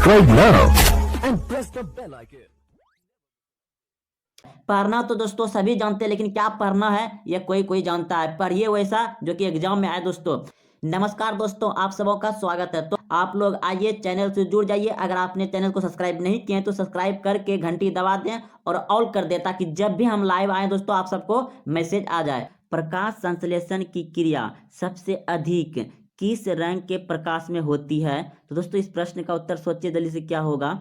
Subscribe now and press the bell icon. पढ़ना तो दोस्तों सभी जानते हैं, लेकिन क्या पढ़ना है ये कोई कोई जानता है। पढ़िए वैसा जो कि एग्जाम में आए। दोस्तों नमस्कार दोस्तों, आप सबों का स्वागत है। तो आप लोग आइए चैनल से जुड़ जाइए। अगर आपने चैनल को सब्सक्राइब नहीं किए हैं तो सब्सक्राइब करके घंटी दबा दें और ऑल कर दें, ताकि जब भी हम लाइव आए दोस्तों आप सबको मैसेज आ जाए। प्रकाश संश्लेषण की क्रिया सबसे अधिक किस रंग के प्रकाश में होती है? तो दोस्तों इस प्रश्न का उत्तर सोचिए जल्दी से, क्या होगा?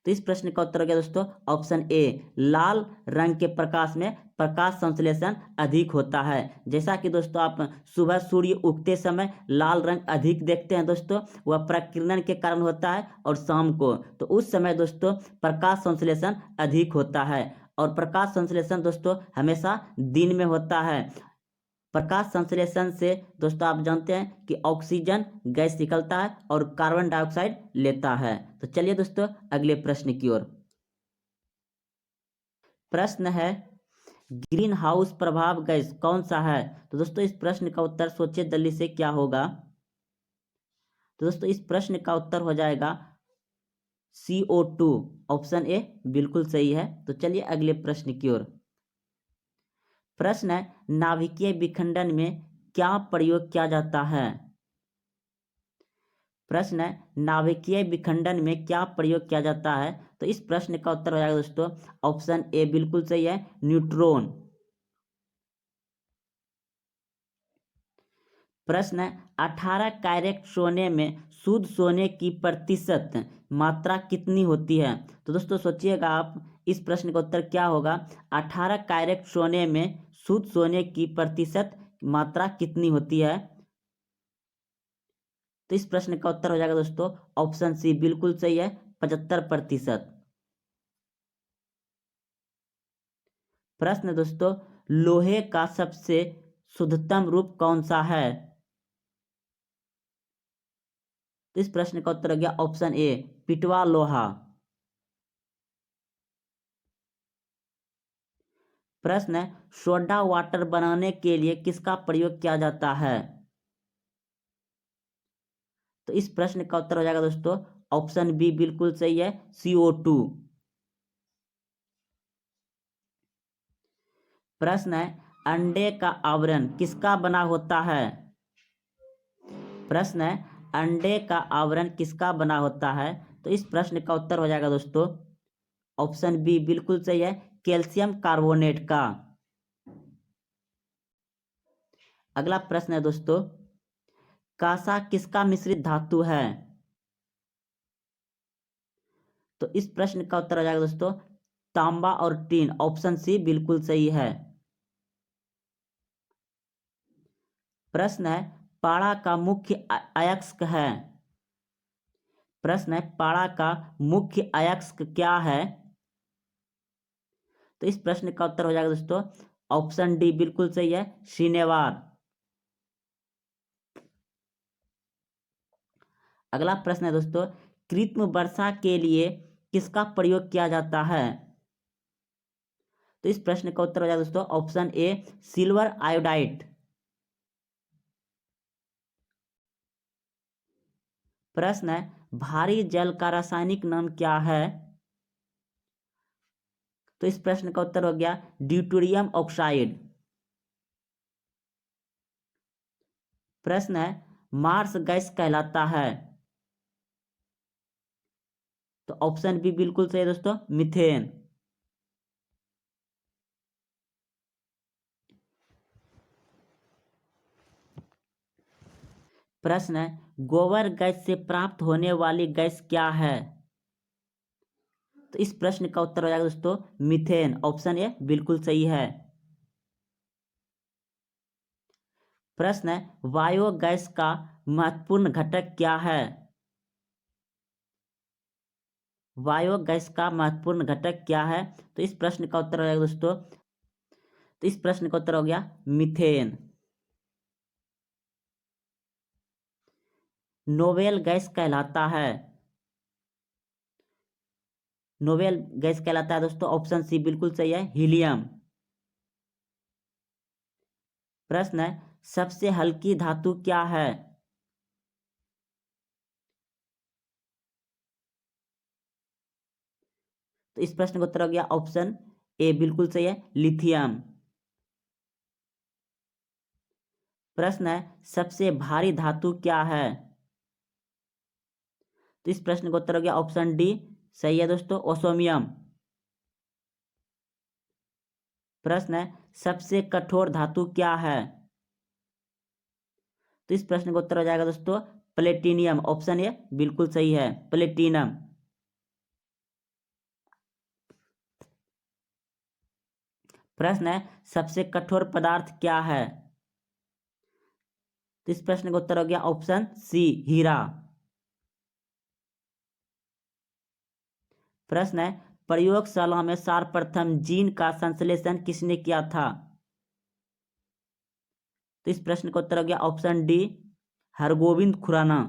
तो इस प्रश्न का उत्तर हो गया दोस्तों ऑप्शन ए, लाल रंग के प्रकाश में प्रकाश संश्लेषण अधिक होता है। जैसा कि दोस्तों आप सुबह सूर्य उगते समय लाल रंग अधिक देखते हैं दोस्तों, वह प्रकीर्णन के कारण होता है, और शाम को तो उस समय दोस्तों प्रकाश संश्लेषण अधिक होता है। और प्रकाश संश्लेषण दोस्तों हमेशा दिन में होता है। प्रकाश संश्लेषण से दोस्तों आप जानते हैं कि ऑक्सीजन गैस निकलता है और कार्बन डाइऑक्साइड लेता है। तो चलिए दोस्तों अगले प्रश्न की ओर। प्रश्न है, ग्रीन हाउस प्रभाव गैस कौन सा है? तो दोस्तों इस प्रश्न का उत्तर सोचिए जल्दी से, क्या होगा? तो दोस्तों इस प्रश्न का उत्तर हो जाएगा CO2। ऑप्शन ए बिल्कुल सही है। तो चलिए अगले प्रश्न की ओर। प्रश्न है, नाभिकीय विखंडन में क्या प्रयोग किया जाता है? प्रश्न है, नाभिकीय विखंडन में क्या प्रयोग किया जाता है? तो इस प्रश्न का उत्तर हो जाएगा दोस्तों ऑप्शन ए बिल्कुल सही है, न्यूट्रॉन। प्रश्न है, 18 कैरेट सोने में शुद्ध सोने की प्रतिशत मात्रा कितनी होती है? तो दोस्तों सोचिएगा आप, इस प्रश्न का उत्तर क्या होगा? 18 कैरेट सोने में शुद्ध सोने की प्रतिशत मात्रा कितनी होती है? तो इस प्रश्न का उत्तर हो जाएगा दोस्तों ऑप्शन सी बिल्कुल सही है, 75%। प्रश्न दोस्तों, लोहे का सबसे शुद्धतम रूप कौन सा है? तो इस प्रश्न का उत्तर हो गया ऑप्शन ए, पिटवा लोहा। प्रश्न है, सोडा वाटर बनाने के लिए किसका प्रयोग किया जाता है? तो इस प्रश्न का उत्तर हो जाएगा दोस्तों ऑप्शन बी बिल्कुल सही है, CO2। प्रश्न है, अंडे का आवरण किसका बना होता है? प्रश्न है, अंडे का आवरण किसका बना होता है? तो इस प्रश्न का उत्तर हो जाएगा दोस्तों ऑप्शन बी बिल्कुल सही है, कैल्शियम कार्बोनेट का। अगला प्रश्न है दोस्तों, कांसा किसका मिश्रित धातु है? तो इस प्रश्न का उत्तर हो जाएगा दोस्तों तांबा और टीन। ऑप्शन सी बिल्कुल सही है। प्रश्न है, पारा का मुख्य अयस्क है। प्रश्न है, पारा का मुख्य अयस्क क्या है? तो इस प्रश्न का उत्तर हो जाएगा दोस्तों ऑप्शन डी बिल्कुल सही है, शनिवार। अगला प्रश्न है दोस्तों, कृत्रिम वर्षा के लिए किसका प्रयोग किया जाता है? तो इस प्रश्न का उत्तर हो जाएगा दोस्तों ऑप्शन ए, सिल्वर आयोडाइड। प्रश्न है, भारी जल का रासायनिक नाम क्या है? तो इस प्रश्न का उत्तर हो गया ड्यूटेरियम ऑक्साइड। प्रश्न है, मार्स गैस कहलाता है? तो ऑप्शन बी बिल्कुल सही है दोस्तों, मीथेन। प्रश्न है, गोबर गैस से प्राप्त होने वाली गैस क्या है? तो इस प्रश्न का उत्तर हो जाएगा दोस्तों मीथेन। ऑप्शन ए बिल्कुल सही है। प्रश्न है, बायोगैस का महत्वपूर्ण घटक क्या है? बायोगैस का महत्वपूर्ण घटक क्या है? तो इस प्रश्न का उत्तर हो जाएगा दोस्तों, तो इस प्रश्न का उत्तर हो गया मीथेन। नोवेल गैस कहलाता है? नोवेल गैस कहलाता है दोस्तों ऑप्शन सी बिल्कुल सही है, हीलियम। प्रश्न है, सबसे हल्की धातु क्या है? तो इस प्रश्न का उत्तर हो गया ऑप्शन ए, बिल्कुल सही है, लिथियम। प्रश्न है सबसे भारी धातु क्या है? तो इस प्रश्न का उत्तर हो गया ऑप्शन डी, सही है दोस्तों, ओसोमियम। प्रश्न है सबसे कठोर धातु क्या है? तो इस प्रश्न का उत्तर हो जाएगा दोस्तों प्लेटिनियम, ऑप्शन ए बिल्कुल सही है, प्लेटिनम। प्रश्न है सबसे कठोर पदार्थ क्या है? तो इस प्रश्न का उत्तर हो गया ऑप्शन सी, हीरा। प्रश्न है प्रयोगशाला में सर्वप्रथम जीन का संश्लेषण किसने किया था? तो इस प्रश्न का उत्तर हो गया ऑप्शन डी, हरगोविंद खुराना।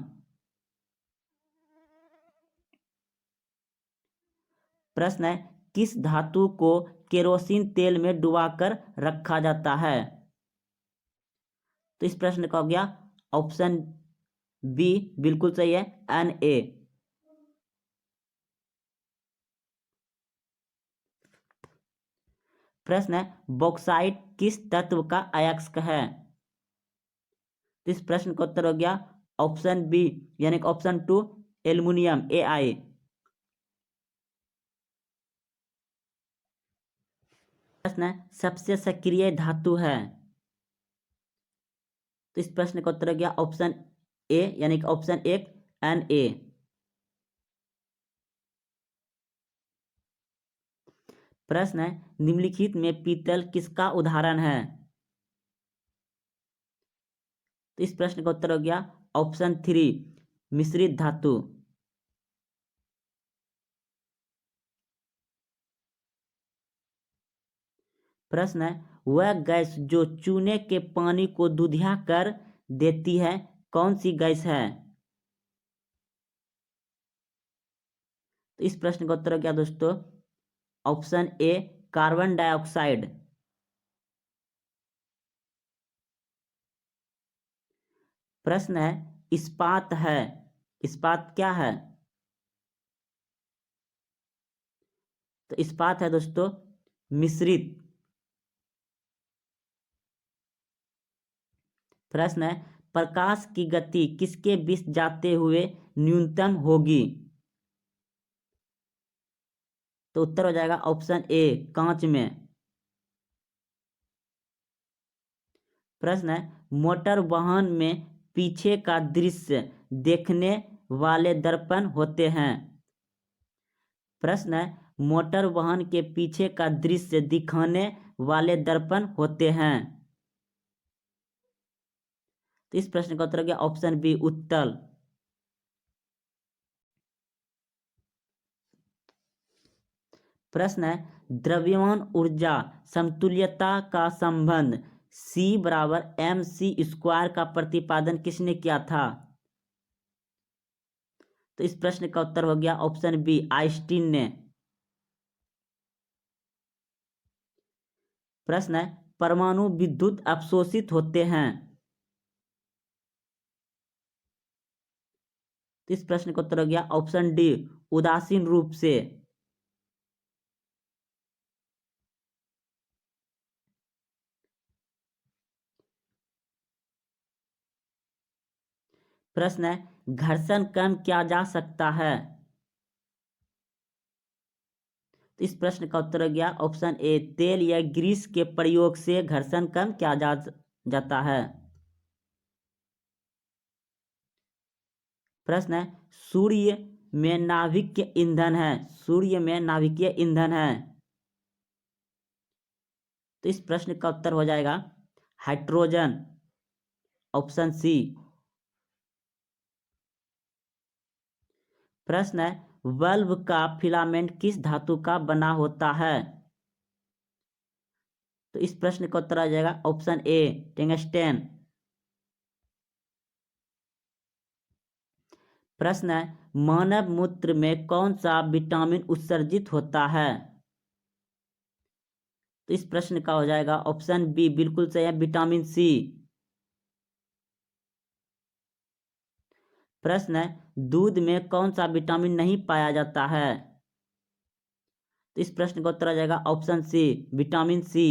प्रश्न है किस धातु को केरोसिन तेल में डुबाकर रखा जाता है? तो इस प्रश्न का हो गया ऑप्शन बी, बिल्कुल सही है, Na। प्रश्न है बॉक्साइट किस तत्व का अयस्क है? तो इस प्रश्न का उत्तर हो गया ऑप्शन बी, यानी कि ऑप्शन टू, एल्युमिनियम, Ai। प्रश्न है सबसे सक्रिय धातु है? तो इस प्रश्न का उत्तर हो गया ऑप्शन ए, यानी कि ऑप्शन एक, Na। प्रश्न है निम्नलिखित में पीतल किसका उदाहरण है? तो इस प्रश्न का उत्तर हो गया ऑप्शन थ्री, मिश्रित धातु। प्रश्न है वह गैस जो चूने के पानी को दूधिया कर देती है कौन सी गैस है? तो इस प्रश्न का उत्तर हो गया दोस्तों ऑप्शन ए, कार्बन डाइऑक्साइड। प्रश्न है इस्पात है, इस्पात क्या है? तो इस्पात है दोस्तों मिश्रित। प्रश्न है प्रकाश की गति किसके बीच जाते हुए न्यूनतम होगी? तो उत्तर हो जाएगा ऑप्शन ए, कांच में। प्रश्न है मोटर वाहन में पीछे का दृश्य देखने वाले दर्पण होते हैं। प्रश्न है मोटर वाहन के पीछे का दृश्य दिखाने वाले दर्पण होते हैं। तो इस प्रश्न का उत्तर हो गया ऑप्शन बी, उत्तल। प्रश्न है द्रव्यमान ऊर्जा समतुल्यता का संबंध C = mc² का प्रतिपादन किसने किया था? तो इस प्रश्न का उत्तर हो गया ऑप्शन बी, आइंस्टीन ने। प्रश्न है परमाणु विद्युत अवशोषित होते हैं। तो इस प्रश्न का उत्तर हो गया ऑप्शन डी, उदासीन रूप से। प्रश्न है घर्षण कम किया जा सकता है? तो इस प्रश्न का उत्तर हो गया ऑप्शन ए, तेल या ग्रीस के प्रयोग से घर्षण कम किया जाता है। प्रश्न है सूर्य में नाभिकीय ईंधन है, सूर्य में नाभिकीय ईंधन है। तो इस प्रश्न का उत्तर हो जाएगा हाइड्रोजन, ऑप्शन सी। प्रश्न है बल्ब का फिलामेंट किस धातु का बना होता है? तो इस प्रश्न का उत्तर आ जाएगा ऑप्शन ए, टंगस्टन। प्रश्न है मानव मूत्र में कौन सा विटामिन उत्सर्जित होता है? तो इस प्रश्न का हो जाएगा ऑप्शन बी, बिल्कुल सही है, विटामिन सी। प्रश्न है दूध में कौन सा विटामिन नहीं पाया जाता है? तो इस प्रश्न का उत्तर आ जाएगा ऑप्शन सी, विटामिन सी।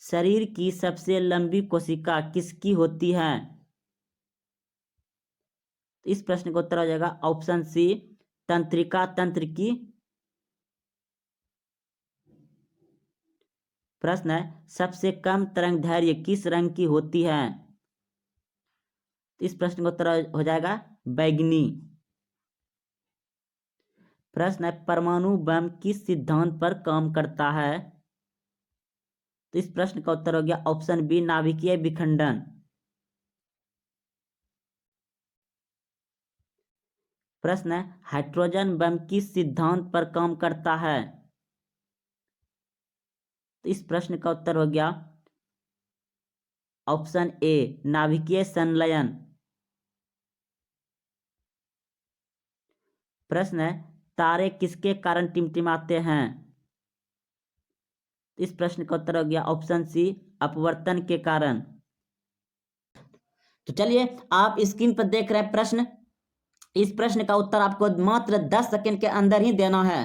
शरीर की सबसे लंबी कोशिका किसकी होती है? तो इस प्रश्न का उत्तर आ जाएगा ऑप्शन सी, तंत्रिका तंत्र की। प्रश्न है, सबसे कम तरंग दैर्घ्य किस रंग की होती है? तो इस प्रश्न का उत्तर हो जाएगा बैंगनी। प्रश्न है, परमाणु बम किस सिद्धांत पर काम करता है? तो इस प्रश्न का उत्तर हो गया ऑप्शन बी, नाभिकीय विखंडन। प्रश्न है, हाइड्रोजन बम किस सिद्धांत पर काम करता है? तो इस प्रश्न का उत्तर हो गया ऑप्शन ए, नाभिकीय संलयन। प्रश्न है, तारे किसके कारण टिमटिमाते हैं? इस प्रश्न का उत्तर हो गया ऑप्शन सी, अपवर्तन के कारण। तो चलिए, आप स्क्रीन पर देख रहे हैं प्रश्न। इस प्रश्न का उत्तर आपको मात्र 10 सेकंड के अंदर ही देना है।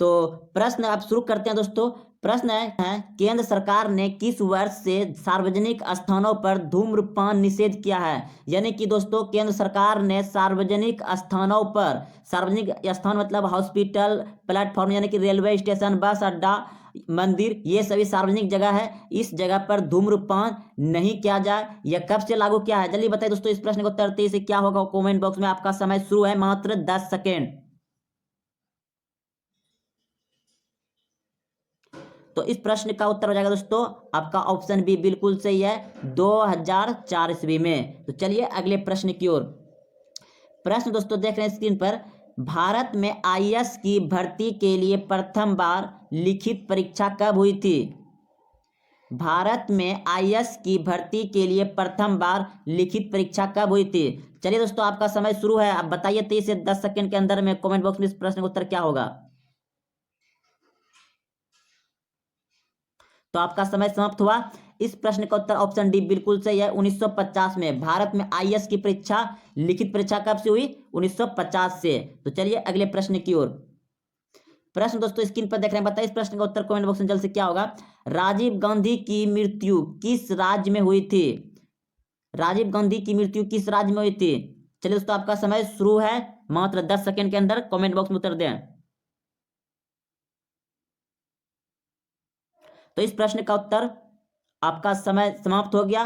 तो प्रश्न आप शुरू करते हैं दोस्तों। प्रश्न है, केंद्र सरकार ने किस वर्ष से सार्वजनिक स्थानों पर धूम्रपान निषेध किया है? यानी कि दोस्तों, केंद्र सरकार ने सार्वजनिक स्थानों पर, सार्वजनिक स्थान मतलब हॉस्पिटल, प्लेटफॉर्म यानी कि रेलवे स्टेशन, बस अड्डा, मंदिर, ये सभी सार्वजनिक जगह है, इस जगह पर धूम्रपान नहीं किया जाए। यह कब से लागू किया है? जल्दी बताइए दोस्तों। इस प्रश्न को उत्तर देने से क्या होगा कमेंट बॉक्स में। आपका समय शुरू है, मात्र 10 सेकेंड। तो इस प्रश्न का उत्तर हो जाएगा दोस्तों आपका ऑप्शन बी, बिल्कुल सही है, 2004 ईस्वी में। तो चलिए अगले प्रश्न की ओर। प्रश्न दोस्तों देख रहे हैं स्क्रीन पर, भारत में आईएएस की भर्ती के लिए प्रथम बार लिखित परीक्षा कब हुई थी? भारत में आईएएस की भर्ती के लिए प्रथम बार लिखित परीक्षा कब हुई थी? चलिए दोस्तों, आपका समय शुरू है। आप बताइए 30 से 10 सेकंड के अंदर में कमेंट बॉक्स में इस प्रश्न का उत्तर क्या होगा। तो आपका समय समाप्त हुआ। इस प्रश्न का उत्तर ऑप्शन डी बिल्कुल सही है, 1950 में भारत में आईएएस की परीक्षा, लिखित परीक्षा कब से हुई? 1950 से। तो चलिए अगले प्रश्न की ओर। प्रश्न दोस्तों स्क्रीन पर देख रहे हैं, बताइए इस प्रश्न का उत्तर कमेंट बॉक्स में जल्द से क्या होगा। राजीव गांधी की मृत्यु किस राज्य में हुई थी? राजीव गांधी की मृत्यु किस राज्य में हुई थी? चलिए दोस्तों, आपका समय शुरू है, मात्र 10 सेकंड के अंदर कमेंट बॉक्स में उत्तर दें। तो इस प्रश्न का उत्तर आपका समय समाप्त हो गया।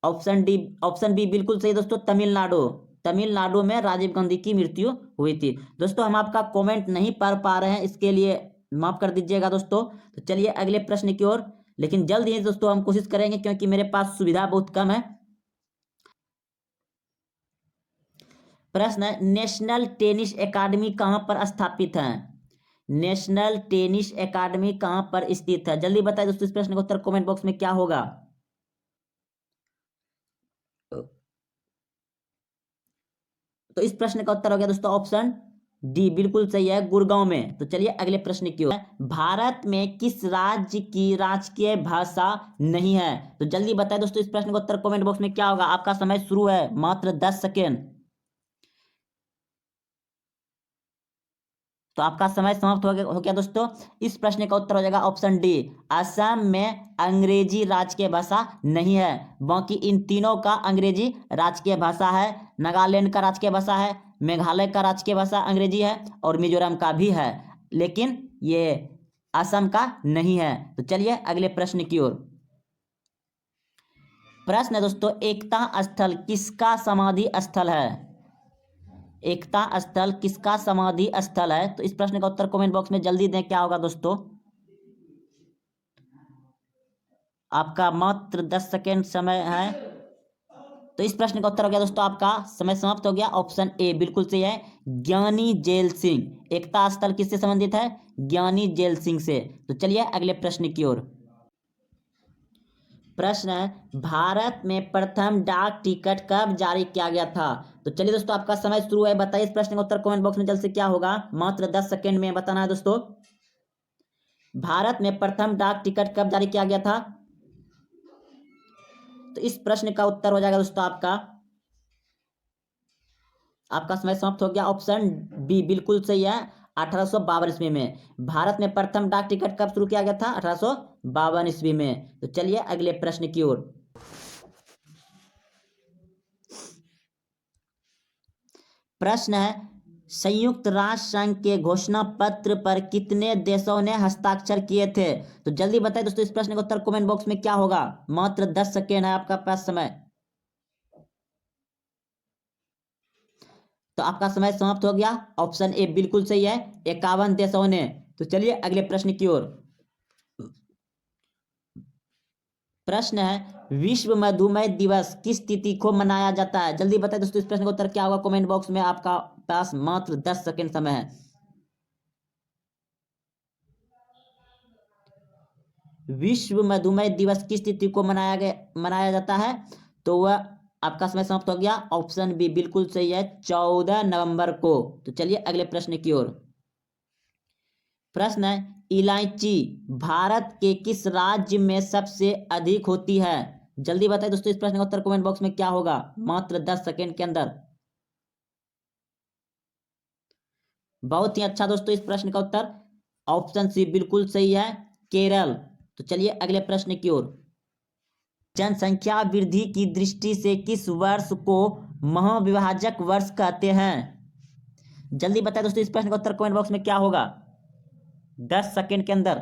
ऑप्शन डी, ऑप्शन बी बिल्कुल सही दोस्तों, तमिलनाडु। तमिलनाडु में राजीव गांधी की मृत्यु हुई थी। दोस्तों हम आपका कमेंट नहीं पढ़ पा रहे हैं, इसके लिए माफ कर दीजिएगा दोस्तों। तो चलिए अगले प्रश्न की ओर, लेकिन जल्द ही दोस्तों हम कोशिश करेंगे, क्योंकि मेरे पास सुविधा बहुत कम है। प्रश्न है, नेशनल टेनिस एकेडमी कहां पर स्थापित है? नेशनल टेनिस एकेडमी कहां पर स्थित है? जल्दी बताइए दोस्तों, इस प्रश्न का उत्तर कमेंट बॉक्स में क्या होगा। तो इस प्रश्न का उत्तर हो गया दोस्तों ऑप्शन डी, बिल्कुल सही है, गुड़गांव में। तो चलिए अगले प्रश्न की ओर। भारत में किस राज्य की राजकीय भाषा नहीं है? तो जल्दी बताएं दोस्तों, इस प्रश्न का उत्तर कमेंट बॉक्स में क्या होगा। आपका समय शुरू है, मात्र 10 सेकेंड। तो आपका समय समाप्त हो गया दोस्तों। इस प्रश्न का उत्तर हो जाएगा ऑप्शन डी, असम में अंग्रेजी राजकीय भाषा नहीं है। बाकी इन तीनों का अंग्रेजी राजकीय भाषा है। नागालैंड का राजकीय भाषा है, मेघालय का राजकीय भाषा अंग्रेजी है, और मिजोरम का भी है, लेकिन ये असम का नहीं है। तो चलिए अगले प्रश्न की ओर। प्रश्न है दोस्तों, एकता स्थल किसका समाधि स्थल है? एकता स्थल किसका समाधि स्थल है? तो इस प्रश्न का उत्तर कमेंट बॉक्स में जल्दी दें, क्या होगा दोस्तों। आपका मात्र 10 सेकेंड समय है। तो इस प्रश्न का उत्तर हो गया दोस्तों, आपका समय समाप्त हो गया। ऑप्शन ए बिल्कुल सही है, ज्ञानी जेल सिंह। एकता स्थल किससे संबंधित है? ज्ञानी जेल सिंह से। तो चलिए अगले प्रश्न की ओर। प्रश्न है, भारत में प्रथम डाक टिकट कब जारी किया गया था? तो चलिए दोस्तों, आपका समय शुरू है। बताइए इस प्रश्न का उत्तर कमेंट बॉक्स में जल्द से क्या होगा। मात्र 10 सेकेंड में बताना है दोस्तों। भारत में प्रथम डाक टिकट कब जारी किया गया था? तो इस प्रश्न का उत्तर हो जाएगा दोस्तों आपका आपका समय समाप्त हो गया। ऑप्शन बी बिल्कुल सही है, 1852 ईस्वी में। भारत में प्रथम डाक टिकट कब शुरू किया गया था? 1852 ईस्वी में। तो चलिए अगले प्रश्न की ओर। प्रश्न है, संयुक्त राष्ट्र संघ के घोषणा पत्र पर कितने देशों ने हस्ताक्षर किए थे? तो जल्दी बताइए दोस्तों, इस प्रश्न का उत्तर कमेंट बॉक्स में क्या होगा। मात्र 10 सेकेंड है आपका पास समय। तो आपका समय समाप्त हो गया। ऑप्शन ए बिल्कुल सही है, 51 देशों ने। तो चलिए अगले प्रश्न की ओर। प्रश्न है, विश्व मधुमेह दिवस किस तिथि को मनाया जाता है? जल्दी बताइए दोस्तों, इस प्रश्न का उत्तर क्या होगा कमेंट बॉक्स में। आपका पास मात्र 10 सेकेंड समय है। विश्व मधुमेह दिवस किस तिथि को मनाया जाता है? तो वह आपका समय समाप्त हो गया। ऑप्शन बी बिल्कुल सही है, 14 नवंबर को। तो चलिए अगले प्रश्न की ओर। प्रश्न है, इलायची भारत के किस राज्य में सबसे अधिक होती है? जल्दी बताइए दोस्तों, इस प्रश्न का उत्तर कमेंट बॉक्स में क्या होगा। मात्र 10 सेकेंड के अंदर। बहुत ही अच्छा दोस्तों, इस प्रश्न का उत्तर ऑप्शन सी बिल्कुल सही है, केरल। तो चलिए अगले प्रश्न की ओर। जनसंख्या वृद्धि की दृष्टि से किस वर्ष को महाविभाजक वर्ष कहते हैं? जल्दी बताइए दोस्तों, इस प्रश्न का उत्तर कमेंट बॉक्स में क्या होगा। 10 सेकेंड के अंदर।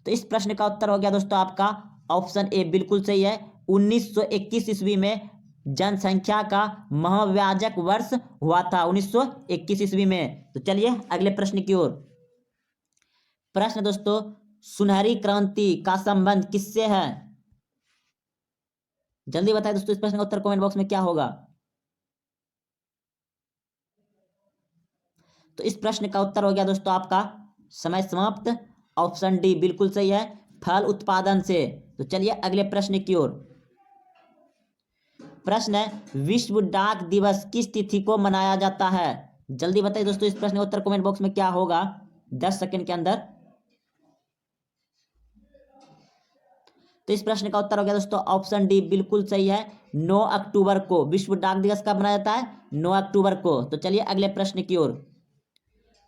तो इस प्रश्न का उत्तर हो गया दोस्तों आपका ऑप्शन ए बिल्कुल सही है, 1921 ईस्वी में जनसंख्या का महाविभाजक वर्ष हुआ था, 1921 ईस्वी में। तो चलिए अगले प्रश्न की ओर। प्रश्न दोस्तों, सुनहरी क्रांति का संबंध किससे है? जल्दी बताइए दोस्तों, इस प्रश्न का उत्तर कमेंट बॉक्स में क्या होगा। तो इस प्रश्न का उत्तर हो गया दोस्तों आपका समय समाप्त। ऑप्शन डी बिल्कुल सही है, फल उत्पादन से। तो चलिए अगले प्रश्न की ओर। प्रश्न है, विश्व डाक दिवस किस तिथि को मनाया जाता है? जल्दी बताइए दोस्तों, इस प्रश्न का उत्तर कमेंट बॉक्स में क्या होगा 10 सेकेंड के अंदर। तो इस प्रश्न का उत्तर हो गया दोस्तों ऑप्शन डी बिल्कुल सही है, 9 अक्टूबर को। विश्व डाक दिवस कब मनाया जाता है? 9 अक्टूबर को। तो चलिए अगले प्रश्न की ओर।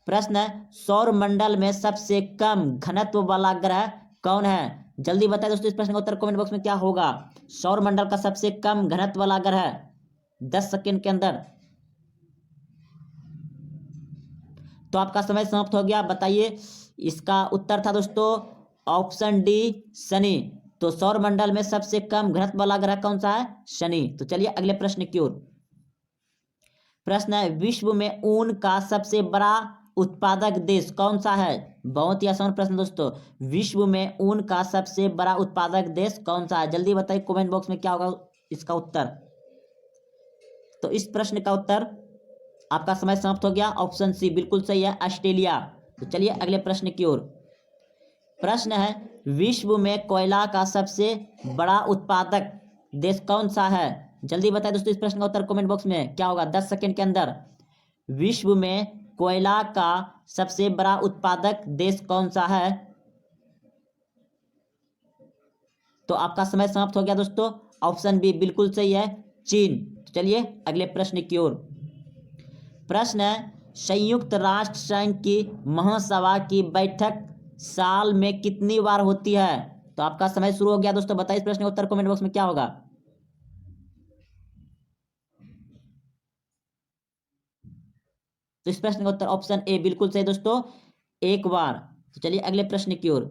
प्रश्न है, सौर मंडल में सबसे कम घनत्व वाला ग्रह कौन है? जल्दी बताइए दोस्तों, इस प्रश्न का उत्तर कमेंट बॉक्स में क्या होगा। सौर मंडल का सबसे कम घनत्व वाला ग्रह 10 सेकेंड के अंदर। तो आपका समय समाप्त हो गया। बताइए, इसका उत्तर था दोस्तों ऑप्शन डी शनि। तो सौर मंडल में सबसे कम घनत्व वाला ग्रह कौन सा है? शनि। तो चलिए अगले प्रश्न की ओर। प्रश्न है, विश्व में ऊन का सबसे बड़ा उत्पादक देश कौन सा है? बहुत ही आसान प्रश्न दोस्तों, विश्व में ऊन का सबसे बड़ा उत्पादक देश कौन सा है? जल्दी बताइए कमेंट बॉक्स में क्या होगा इसका उत्तर। तो इस प्रश्न का उत्तर आपका समय समाप्त हो गया। ऑप्शन सी बिल्कुल सही है, ऑस्ट्रेलिया। तो चलिए अगले प्रश्न की ओर। प्रश्न है, विश्व में कोयला का सबसे बड़ा उत्पादक देश कौन सा है? जल्दी बताइए दोस्तों, इस प्रश्न का उत्तर कमेंट बॉक्स में क्या होगा 10 सेकेंड के अंदर। विश्व में कोयला का सबसे बड़ा उत्पादक देश कौन सा है? तो आपका समय समाप्त हो गया दोस्तों। ऑप्शन बी बिल्कुल सही है, चीन। तो चलिए अगले प्रश्न की ओर। प्रश्न है, संयुक्त राष्ट्र संघ की महासभा की बैठक साल में कितनी बार होती है? तो आपका समय शुरू हो गया दोस्तों। बताइए इस प्रश्न का उत्तर कमेंट बॉक्स में क्या होगा। तो इस प्रश्न का उत्तर ऑप्शन ए बिल्कुल सही दोस्तों, एक बार। तो चलिए अगले प्रश्न की ओर।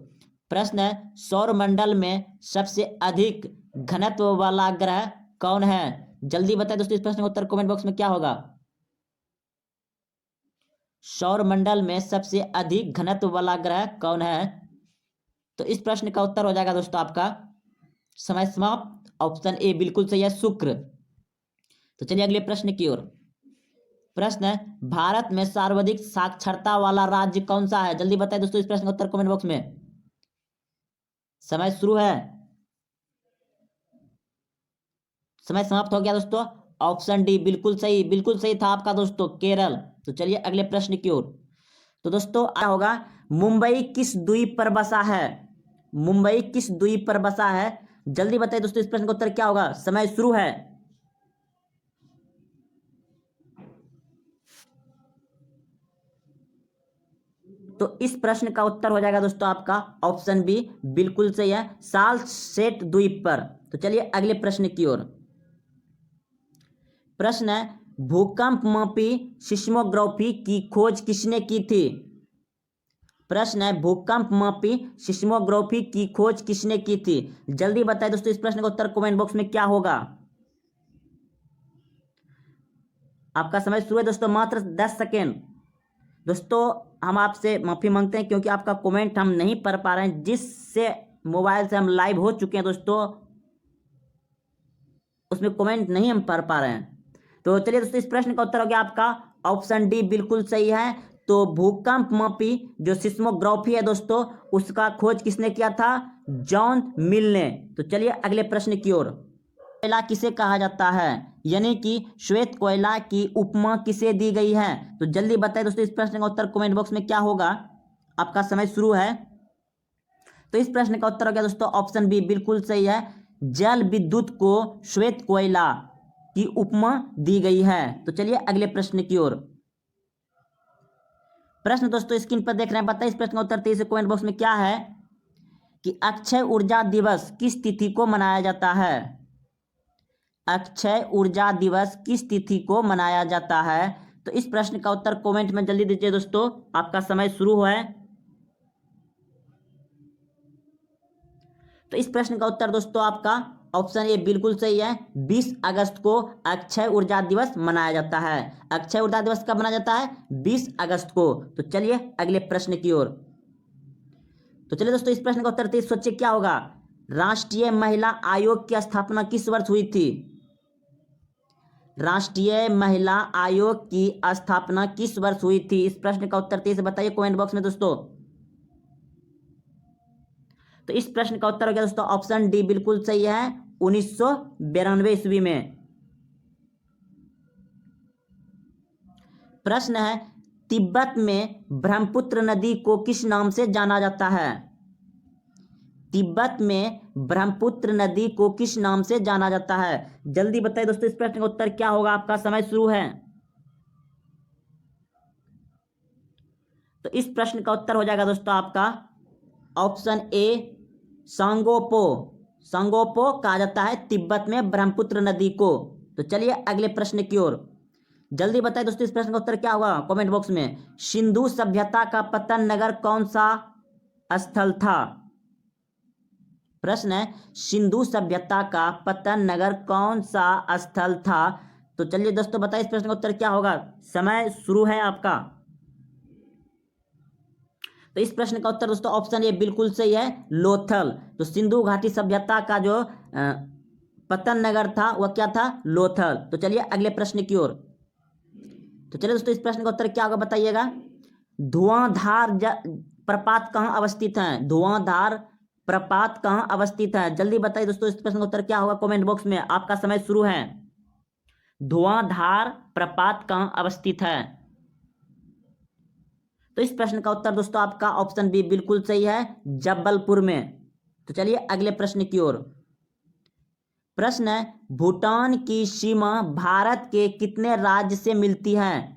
प्रश्न है, सौर मंडल में सबसे अधिक घनत्व वाला ग्रह कौन है? जल्दी बताइए दोस्तों, इस प्रश्न का उत्तर कमेंट बॉक्स में क्या होगा। सौर मंडल में सबसे अधिक घनत्व वाला ग्रह कौन है? तो इस प्रश्न का उत्तर हो जाएगा दोस्तों आपका समय समाप्त। ऑप्शन ए बिल्कुल सही है, शुक्र। तो चलिए अगले प्रश्न की ओर। प्रश्न है, भारत में सर्वाधिक साक्षरता वाला राज्य कौन सा है? जल्दी बताइए दोस्तों, इस प्रश्न का उत्तर कमेंट बॉक्स में। समय शुरू है, समय समाप्त हो गया दोस्तों। ऑप्शन डी बिल्कुल सही था आपका दोस्तों, केरल। तो चलिए अगले प्रश्न की ओर। तो दोस्तों क्या होगा, मुंबई किस द्वीप पर बसा है? मुंबई किस द्वीप पर बसा है? जल्दी बताइए दोस्तों, इस प्रश्न का उत्तर क्या होगा। समय शुरू है, तो इस प्रश्न का उत्तर हो जाएगा दोस्तों आपका ऑप्शन बी बिल्कुल सही है, साल्सेट द्वीप पर। तो चलिए अगले प्रश्न की ओर। प्रश्न है भूकंप मापी सिस्मोग्राफी की खोज किसने की थी? प्रश्न है भूकंप मापी सिस्मोग्राफी की खोज किसने की थी? जल्दी बताएं दोस्तों इस प्रश्न का उत्तर कमेंट बॉक्स में क्या होगा। आपका समय शुरू है दोस्तों, मात्र 10 सेकेंड। दोस्तों हम आपसे माफी मांगते हैं क्योंकि आपका कमेंट हम नहीं पढ़ पा रहे हैं, जिससे मोबाइल से हम लाइव हो चुके हैं दोस्तों, उसमें कमेंट नहीं हम पढ़ पा रहे हैं। तो चलिए दोस्तों इस प्रश्न का उत्तर हो गया आपका ऑप्शन डी बिल्कुल सही है। तो भूकंप मापी जो सिस्मोग्राफी है दोस्तों, उसका खोज किसने किया था? जॉन मिल ने। तो चलिए अगले प्रश्न की ओर। कोयला किसे कहा जाता है, यानी कि श्वेत कोयला की उपमा किसे दी गई है? तो जल्दी बताइए दोस्तों इस प्रश्न का उत्तर कमेंट बॉक्स में क्या होगा। आपका समय शुरू है। तो इस प्रश्न का उत्तर हो गया दोस्तों ऑप्शन बी बिल्कुल सही है, जल विद्युत को श्वेत कोयला की उपमा दी गई है। तो चलिए अगले प्रश्न की ओर। प्रश्न दोस्तों स्क्रीन पर देख रहे हैं, बताइए इस प्रश्न का उत्तर तेजी से कमेंट बॉक्स में क्या है कि अक्षय ऊर्जा दिवस किस तिथि को मनाया जाता है? अक्षय ऊर्जा दिवस किस तिथि को मनाया जाता है? तो इस प्रश्न का उत्तर कमेंट में जल्दी दीजिए दोस्तों, आपका समय शुरू हुआ है। तो इस प्रश्न का उत्तर दोस्तों आपका ऑप्शन ए बिल्कुल सही है, 20 अगस्त को अक्षय ऊर्जा दिवस मनाया जाता है। अक्षय ऊर्जा दिवस कब मनाया जाता है? 20 अगस्त को। तो चलिए अगले प्रश्न की ओर। तो चलिए दोस्तों इस प्रश्न का उत्तर तेज सोचिए क्या होगा। राष्ट्रीय महिला आयोग की स्थापना किस वर्ष हुई थी? राष्ट्रीय महिला आयोग की स्थापना किस वर्ष हुई थी? इस प्रश्न का उत्तर तेज से बताइए कमेंट बॉक्स में दोस्तों। तो इस प्रश्न का उत्तर हो गया दोस्तों ऑप्शन डी बिल्कुल सही है, 1992 ईस्वी में। प्रश्न है तिब्बत में ब्रह्मपुत्र नदी को किस नाम से जाना जाता है? तिब्बत में ब्रह्मपुत्र नदी को किस नाम से जाना जाता है? जल्दी बताइए दोस्तों इस प्रश्न का उत्तर क्या होगा। आपका समय शुरू है। तो इस प्रश्न का उत्तर हो जाएगा दोस्तों आपका ऑप्शन ए सांगोपो। सांगोपो कहा जाता है तिब्बत में ब्रह्मपुत्र नदी को। तो चलिए अगले प्रश्न की ओर। जल्दी बताइए दोस्तों इस प्रश्न का उत्तर क्या होगा कमेंट बॉक्स में। सिंधु सभ्यता का पतन नगर कौन सा स्थल था? प्रश्न है सिंधु सभ्यता का पतन नगर कौन सा स्थल था? तो चलिए दोस्तों बताइए इस प्रश्न का उत्तर क्या होगा। समय शुरू है आपका। तो इस प्रश्न का उत्तर दोस्तों ऑप्शन ए बिल्कुल सही है, लोथल। तो सिंधु घाटी सभ्यता का जो पतन नगर था वह क्या था? लोथल। तो चलिए अगले प्रश्न की ओर। तो चलिए दोस्तों इस प्रश्न का उत्तर क्या होगा बताइएगा। धुआंधार प्रपात कहाँ अवस्थित है? धुआंधार प्रपात कहाँ अवस्थित है? जल्दी बताइए दोस्तों इस प्रश्न का उत्तर क्या होगा कमेंट बॉक्स में। आपका समय शुरू है। धुआंधार प्रपात कहाँ अवस्थित है? तो इस प्रश्न का उत्तर दोस्तों आपका ऑप्शन बी बिल्कुल सही है, जबलपुर में। तो चलिए अगले प्रश्न की ओर। प्रश्न है भूटान की सीमा भारत के कितने राज्य से मिलती है?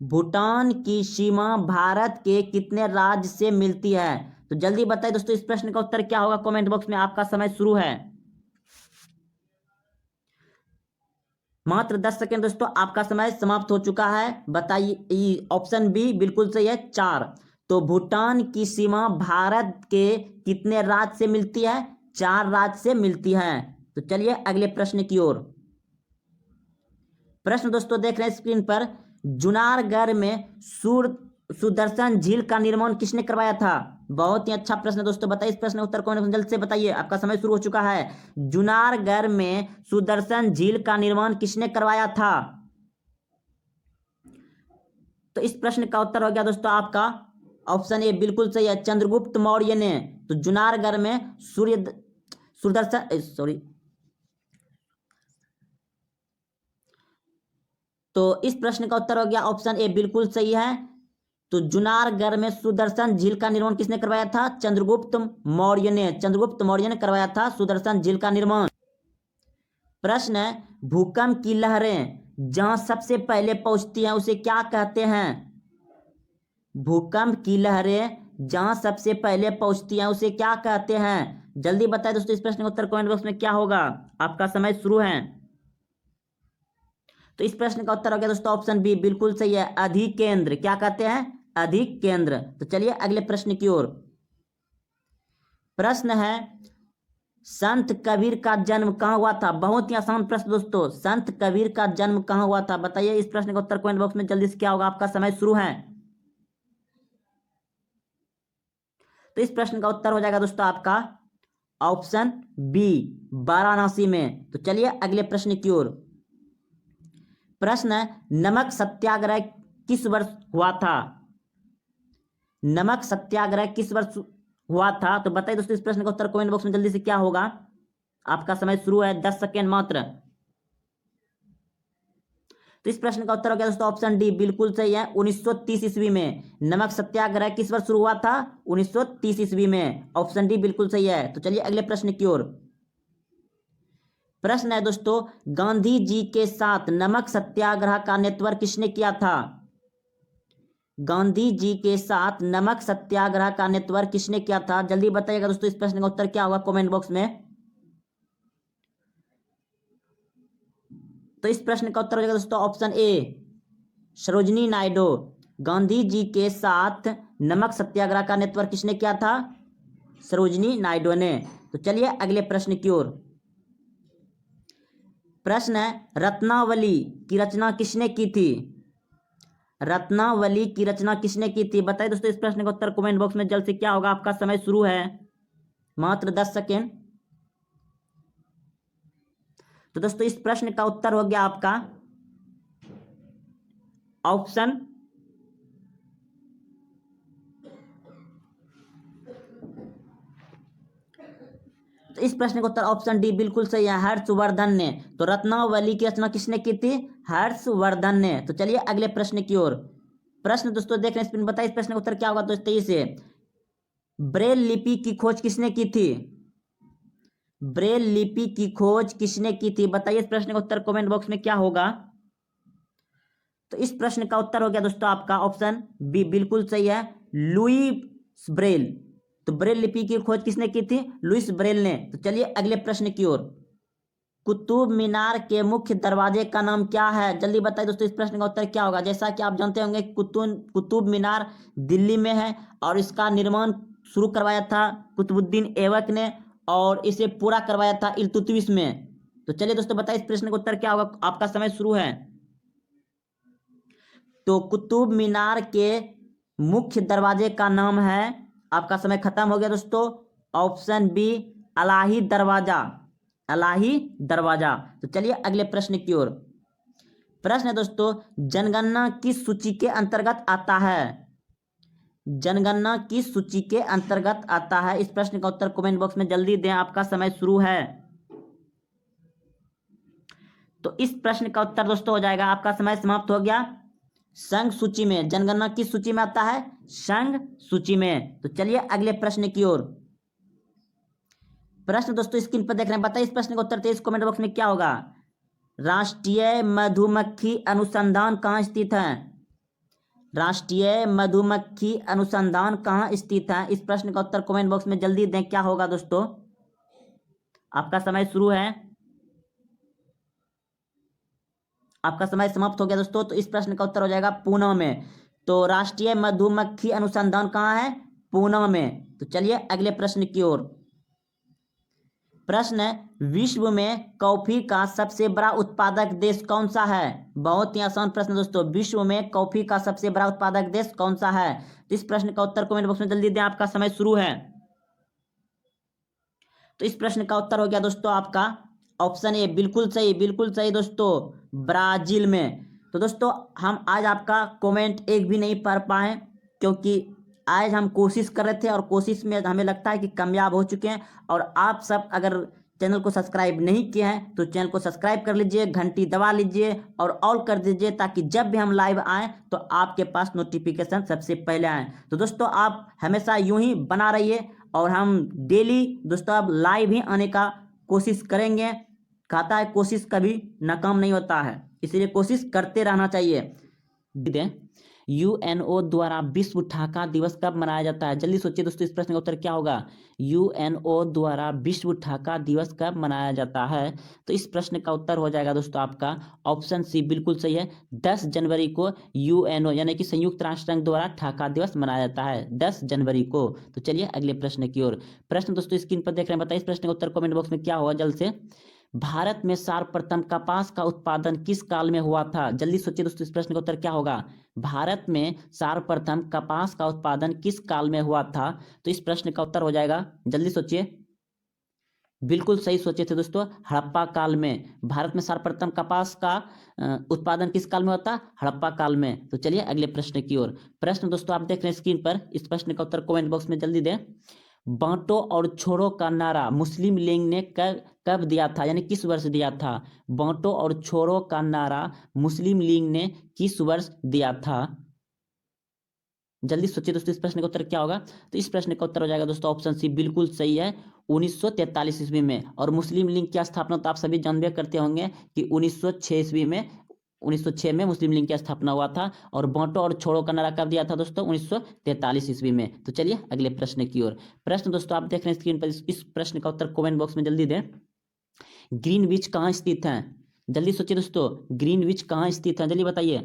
भूटान की सीमा भारत के कितने राज्य से मिलती है? तो जल्दी बताइए दोस्तों इस प्रश्न का उत्तर क्या होगा कमेंट बॉक्स में। आपका समय शुरू है। मात्र 10 सेकेंड दोस्तों, आपका समय समाप्त हो चुका है। बताइए ऑप्शन बी बिल्कुल सही है, 4। तो भूटान की सीमा भारत के कितने राज्य से मिलती है? 4 राज्य से मिलती है। तो चलिए अगले प्रश्न की ओर। प्रश्न दोस्तों देख रहे हैं स्क्रीन पर, जुनारगढ़ में सुदर्शन झील का निर्माण किसने करवाया था? बहुत ही अच्छा प्रश्न दोस्तों, बताइए इस प्रश्न का उत्तर कौन जल्द से बताइए। आपका समय शुरू हो चुका है। जुनारगढ़ में सुदर्शन झील का निर्माण किसने करवाया था? तो इस प्रश्न का उत्तर हो गया दोस्तों आपका ऑप्शन ए बिल्कुल सही है, चंद्रगुप्त मौर्य ने। तो जुनारगढ़ में सुदर्शन सॉरी तो इस प्रश्न का उत्तर हो गया ऑप्शन ए बिल्कुल सही है। तो जुनारगढ़ में सुदर्शन झील का निर्माण किसने करवाया था? चंद्रगुप्त मौर्य ने। चंद्रगुप्त मौर्य ने करवाया था सुदर्शन झील का निर्माण। प्रश्न है भूकंप की लहरें जहां सबसे पहले पहुंचती हैं उसे क्या कहते हैं? भूकंप की लहरें जहां सबसे पहले पहुंचती हैं उसे क्या कहते हैं? जल्दी बताएं दोस्तों, इस प्रश्न का उत्तर कमेंट बॉक्स में क्या होगा। आपका समय शुरू है। तो इस प्रश्न का उत्तर हो गया दोस्तों ऑप्शन बी, बिल्कुल सही है, अधिकेंद्र। क्या कहते हैं? अधिकेंद्र। तो चलिए अगले प्रश्न की ओर। प्रश्न है, संत कबीर का जन्म कहाँ हुआ था? बहुत ही आसान प्रश्न दोस्तों, संत कबीर का जन्म कहाँ हुआ था? बताइए इस प्रश्न का उत्तर कमेंट बॉक्स में जल्दी से क्या होगा। आपका समय शुरू है। तो इस प्रश्न का उत्तर हो जाएगा दोस्तों आपका ऑप्शन बी, वाराणसी में। तो चलिए अगले प्रश्न की ओर। प्रश्न है, नमक सत्याग्रह किस वर्ष हुआ था? नमक सत्याग्रह किस वर्ष हुआ था? तो बताइए दोस्तों इस प्रश्न का उत्तर कमेंट बॉक्स में जल्दी से क्या होगा। आपका समय शुरू है, 10 सेकेंड मात्र। तो इस प्रश्न का उत्तर हो गया दोस्तों ऑप्शन डी, बिल्कुल सही है, 1930 ईस्वी में। नमक सत्याग्रह किस वर्ष शुरू हुआ था? 1930 ईस्वी में। ऑप्शन डी बिल्कुल सही है। तो चलिए अगले प्रश्न की ओर। प्रश्न है दोस्तों, गांधी जी के साथ नमक सत्याग्रह का नेतृत्व किसने किया था? गांधी जी के साथ नमक सत्याग्रह का नेतृत्व किसने किया था? जल्दी बताइएगा दोस्तों इस प्रश्न का उत्तर क्या होगा कमेंट बॉक्स में। तो इस प्रश्न का उत्तर हो जाएगा दोस्तों ऑप्शन ए, सरोजिनी नायडू। गांधी जी के साथ नमक सत्याग्रह का नेतृत्व किसने किया था? सरोजिनी नायडू ने। तो चलिए अगले प्रश्न की ओर। प्रश्न है, रत्नावली की रचना किसने की थी? रत्नावली की रचना किसने की थी? बताइए दोस्तों इस प्रश्न का उत्तर कमेंट बॉक्स में जल्द से क्या होगा। आपका समय शुरू है, मात्र 10 सेकेंड। तो दोस्तों इस प्रश्न का उत्तर हो गया आपका ऑप्शन तो इस प्रश्न का उत्तर ऑप्शन डी बिल्कुल सही है, हर्षवर्धन ने। तो रत्नावली की रचना किसने की थी? हर्षवर्धन ने। तो चलिए अगले प्रश्न की ओर। प्रश्न दोस्तों देख रहे हैं, बताइए इस प्रश्न का उत्तर क्या होगा दोस्तों। 23 से ब्रेल लिपि की खोज किसने की थी? ब्रेल लिपि की खोज किसने की थी? बताइए इस प्रश्न का उत्तर कमेंट बॉक्स में क्या होगा। तो इस प्रश्न का उत्तर हो गया दोस्तों आपका ऑप्शन बी, बिल्कुल सही है, लुईस ब्रेल। तो ब्रेल लिपि की खोज किसने की थी? लुईस ब्रेल ने। तो चलिए अगले प्रश्न की ओर। कुतुब मीनार के मुख्य दरवाजे का नाम क्या है? जल्दी बताइए दोस्तों इस प्रश्न का उत्तर क्या होगा। जैसा कि आप जानते होंगे कुतुब मीनार दिल्ली में है और इसका निर्माण शुरू करवाया था कुतुबुद्दीन ऐबक ने और इसे पूरा करवाया था इल्तुतमिश में। तो चलिए दोस्तों बताइए इस प्रश्न का उत्तर क्या होगा। आपका समय शुरू है। तो कुतुब मीनार के मुख्य दरवाजे का नाम है, आपका समय खत्म हो गया दोस्तों, ऑप्शन बी, अलाही दरवाजा। अलाही दरवाजा। तो चलिए अगले प्रश्न की ओर। प्रश्न है दोस्तों, जनगणना किस सूची के अंतर्गत आता है? जनगणना किस सूची के अंतर्गत आता है? इस प्रश्न का उत्तर कमेंट बॉक्स में जल्दी दें, आपका समय शुरू है। तो इस प्रश्न का उत्तर दोस्तों हो जाएगा, आपका समय समाप्त हो गया, संघ सूची में। जनगणना किस सूची में आता है? संघ सूची में। तो चलिए अगले प्रश्न की ओर। प्रश्न दोस्तों स्क्रीन पर देख रहे हैं, बताइए इस प्रश्न का उत्तर 23 कमेंट बॉक्स में क्या होगा। राष्ट्रीय मधुमक्खी अनुसंधान कहाँ स्थित है? राष्ट्रीय मधुमक्खी अनुसंधान कहाँ स्थित है? इस प्रश्न का उत्तर कमेंट बॉक्स में जल्दी दें, क्या होगा दोस्तों। आपका समय शुरू है, आपका समय समाप्त हो गया दोस्तों। तो इस प्रश्न का उत्तर हो जाएगा पुणे में। तो राष्ट्रीय मधुमक्खी अनुसंधान कहाँ है? पुणे में। तो चलिए अगले प्रश्न की ओर। प्रश्न है, विश्व में कॉफी का सबसे बड़ा उत्पादक देश कौन सा है? बहुत ही आसान प्रश्न दोस्तों, विश्व में कॉफी का सबसे बड़ा उत्पादक देश कौन सा है? तो इस प्रश्न का उत्तर कमेंट बॉक्स में जल्दी दें, आपका समय शुरू है। तो इस प्रश्न का उत्तर हो गया दोस्तों आपका ऑप्शन ए, बिल्कुल सही दोस्तों, ब्राजील में। तो दोस्तों हम आज आपका कमेंट एक भी नहीं पढ़ पाए क्योंकि आज हम कोशिश कर रहे थे और कोशिश में हमें लगता है कि कामयाब हो चुके हैं। और आप सब अगर चैनल को सब्सक्राइब नहीं किए हैं तो चैनल को सब्सक्राइब कर लीजिए, घंटी दबा लीजिए और ऑल कर दीजिए ताकि जब भी हम लाइव आएँ तो आपके पास नोटिफिकेशन सबसे पहले आए। तो दोस्तों आप हमेशा यूं ही बना रहिए और हम डेली दोस्तों अब लाइव ही आने का कोशिश करेंगे। कहता है कोशिश कभी नाकाम नहीं होता है, इसलिए कोशिश करते रहना चाहिए। यूएनओ द्वारा विश्व ठाका दिवस कब मनाया जाता है? जल्दी सोचिए दोस्तों, इस प्रश्न का उत्तर क्या होगा? यूएनओ द्वारा विश्व ठाका दिवस कब मनाया जाता है? तो इस प्रश्न का उत्तर हो जाएगा दोस्तों आपका ऑप्शन सी बिल्कुल सही है। 10 जनवरी को यूएनओ यानी कि संयुक्त राष्ट्र संघ द्वारा ठाका दिवस मनाया जाता है 10 जनवरी को। तो चलिए अगले प्रश्न की ओर। प्रश्न दोस्तों स्क्रीन पर देख रहे हैं, बताइए इस प्रश्न का उत्तर कमेंट बॉक्स में क्या होगा जल्द से। भारत में सर्वप्रथम कपास का उत्पादन किस काल में हुआ था? जल्दी सोचिए दोस्तों, इस प्रश्न का उत्तर क्या होगा? भारत में सर्वप्रथम कपास का उत्पादन किस काल में हुआ था? तो इस प्रश्न का उत्तर हो जाएगा, जल्दी सोचिए, बिल्कुल सही सोचे थे दोस्तों, हड़प्पा काल में। भारत में सर्वप्रथम कपास का उत्पादन किस काल में होता? हड़प्पा काल में। तो चलिए अगले प्रश्न की ओर। प्रश्न दोस्तों आप देख रहे हैं स्क्रीन पर, इस प्रश्न का उत्तर कमेंट बॉक्स में जल्दी दें। बांटो और छोड़ो का नारा मुस्लिम लीग ने कब कब दिया था, यानी किस वर्ष दिया था? बांटो और छोड़ो का नारा मुस्लिम लीग ने किस वर्ष दिया था? जल्दी सोचिए दोस्तों, इस प्रश्न का उत्तर क्या होगा? तो इस प्रश्न का उत्तर हो जाएगा दोस्तों ऑप्शन सी बिल्कुल सही है, 1943 ईस्वी में। और मुस्लिम लीग की स्थापना तो आप सभी जानबे करते होंगे कि 1906 ईस्वी में, 1906 में मुस्लिम लीग की स्थापना हुआ था। और बांटो और छोड़ो का नारा कब दिया था दोस्तों? 1943 ईस्वी में। तो चलिए अगले प्रश्न की ओर। प्रश्न दोस्तों आप देख रहे हैं स्क्रीन पर, इस प्रश्न का उत्तर कमेंट बॉक्स में जल्दी दें। ग्रीनविच कहाँ स्थित है? जल्दी सोचिए दोस्तों, ग्रीनविच कहाँ स्थित है, जल्दी बताइए।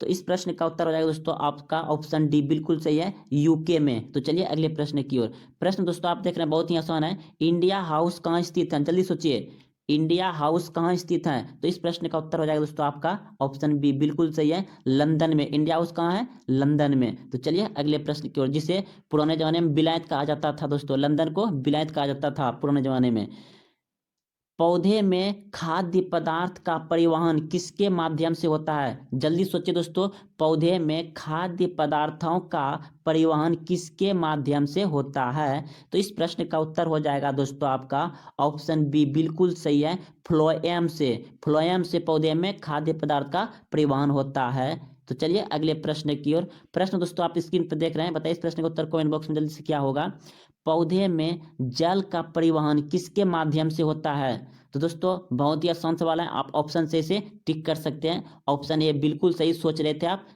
तो इस प्रश्न का उत्तर हो जाएगा दोस्तों आपका ऑप्शन डी बिल्कुल सही है, यूके में। तो चलिए अगले प्रश्न की ओर। प्रश्न दोस्तों आप देख रहे हैं बहुत ही आसान है, इंडिया हाउस कहाँ स्थित है? जल्दी सोचिए, इंडिया हाउस कहाँ स्थित है? तो इस प्रश्न का उत्तर हो जाएगा दोस्तों आपका ऑप्शन बी बिल्कुल सही है, लंदन में। इंडिया हाउस कहाँ है? लंदन में। तो चलिए अगले प्रश्न की ओर, जिसे पुराने जमाने में विलायत कहा जाता था दोस्तों, लंदन को विलायत कहा जाता था पुराने जमाने में। पौधे में खाद्य पदार्थ का परिवहन किसके माध्यम से होता है? जल्दी सोचिए दोस्तों, पौधे में खाद्य पदार्थों का परिवहन किसके माध्यम से होता है? तो इस प्रश्न का उत्तर हो जाएगा दोस्तों आपका ऑप्शन बी बिल्कुल सही है, फ्लोएम से। फ्लोएम से पौधे में खाद्य पदार्थ का परिवहन होता है। तो चलिए अगले प्रश्न की ओर। प्रश्न दोस्तों आप स्क्रीन पर देख रहे हैं, बताइए इस प्रश्न का उत्तर कमेंट बॉक्स में जल्दी से क्या होगा? पौधे में जल का परिवहन किसके माध्यम से होता है? तो दोस्तों बहुत ही आसान सवाल है, आप ऑप्शन से टिक कर सकते हैं। ऑप्शन ए बिल्कुल सही सोच रहे थे आप,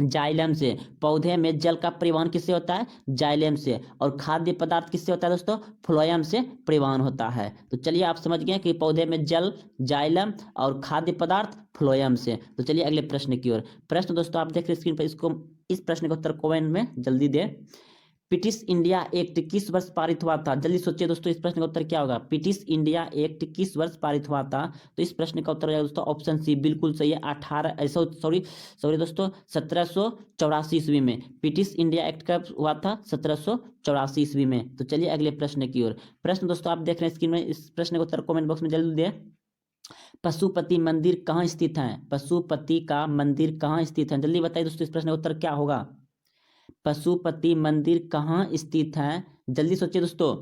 जाइलम से। पौधे में जल का परिवहन किससे होता है? जाइलम से। और खाद्य पदार्थ किससे होता है दोस्तों? फ्लोएम से परिवहन होता है। तो चलिए आप समझ गए कि पौधे में जल जाइलम और खाद्य पदार्थ फ्लोएम से। तो चलिए अगले प्रश्न की ओर। प्रश्न दोस्तों आप देख रहे हैं स्क्रीन पर, इसको इस प्रश्न का उत्तर कमेंट में जल्दी दे। ब्रिटिश इंडिया एक्ट किस वर्ष पारित हुआ था? जल्दी सोचिए दोस्तों, इस प्रश्न का उत्तर क्या होगा? ब्रिटिश इंडिया एक्ट किस वर्ष पारित हुआ था? तो इस प्रश्न का उत्तर हो जाएगा दोस्तों ऑप्शन सी बिल्कुल सही है, 18 सॉरी सॉरी दोस्तों 1784 ईस्वी में। ब्रिटिश इंडिया एक्ट कब हुआ था? 1784 ईस्वी में। तो चलिए अगले प्रश्न की ओर। प्रश्न दोस्तों आप देख रहे हैं स्क्रीन में, इस प्रश्न का उत्तर कमेंट बॉक्स में जल्दी दें। पशुपति मंदिर कहाँ स्थित है? पशुपति का मंदिर कहाँ स्थित है? जल्दी बताइए दोस्तों, इस प्रश्न का उत्तर क्या होगा? पशुपति मंदिर कहाँ स्थित है? जल्दी सोचिए दोस्तों।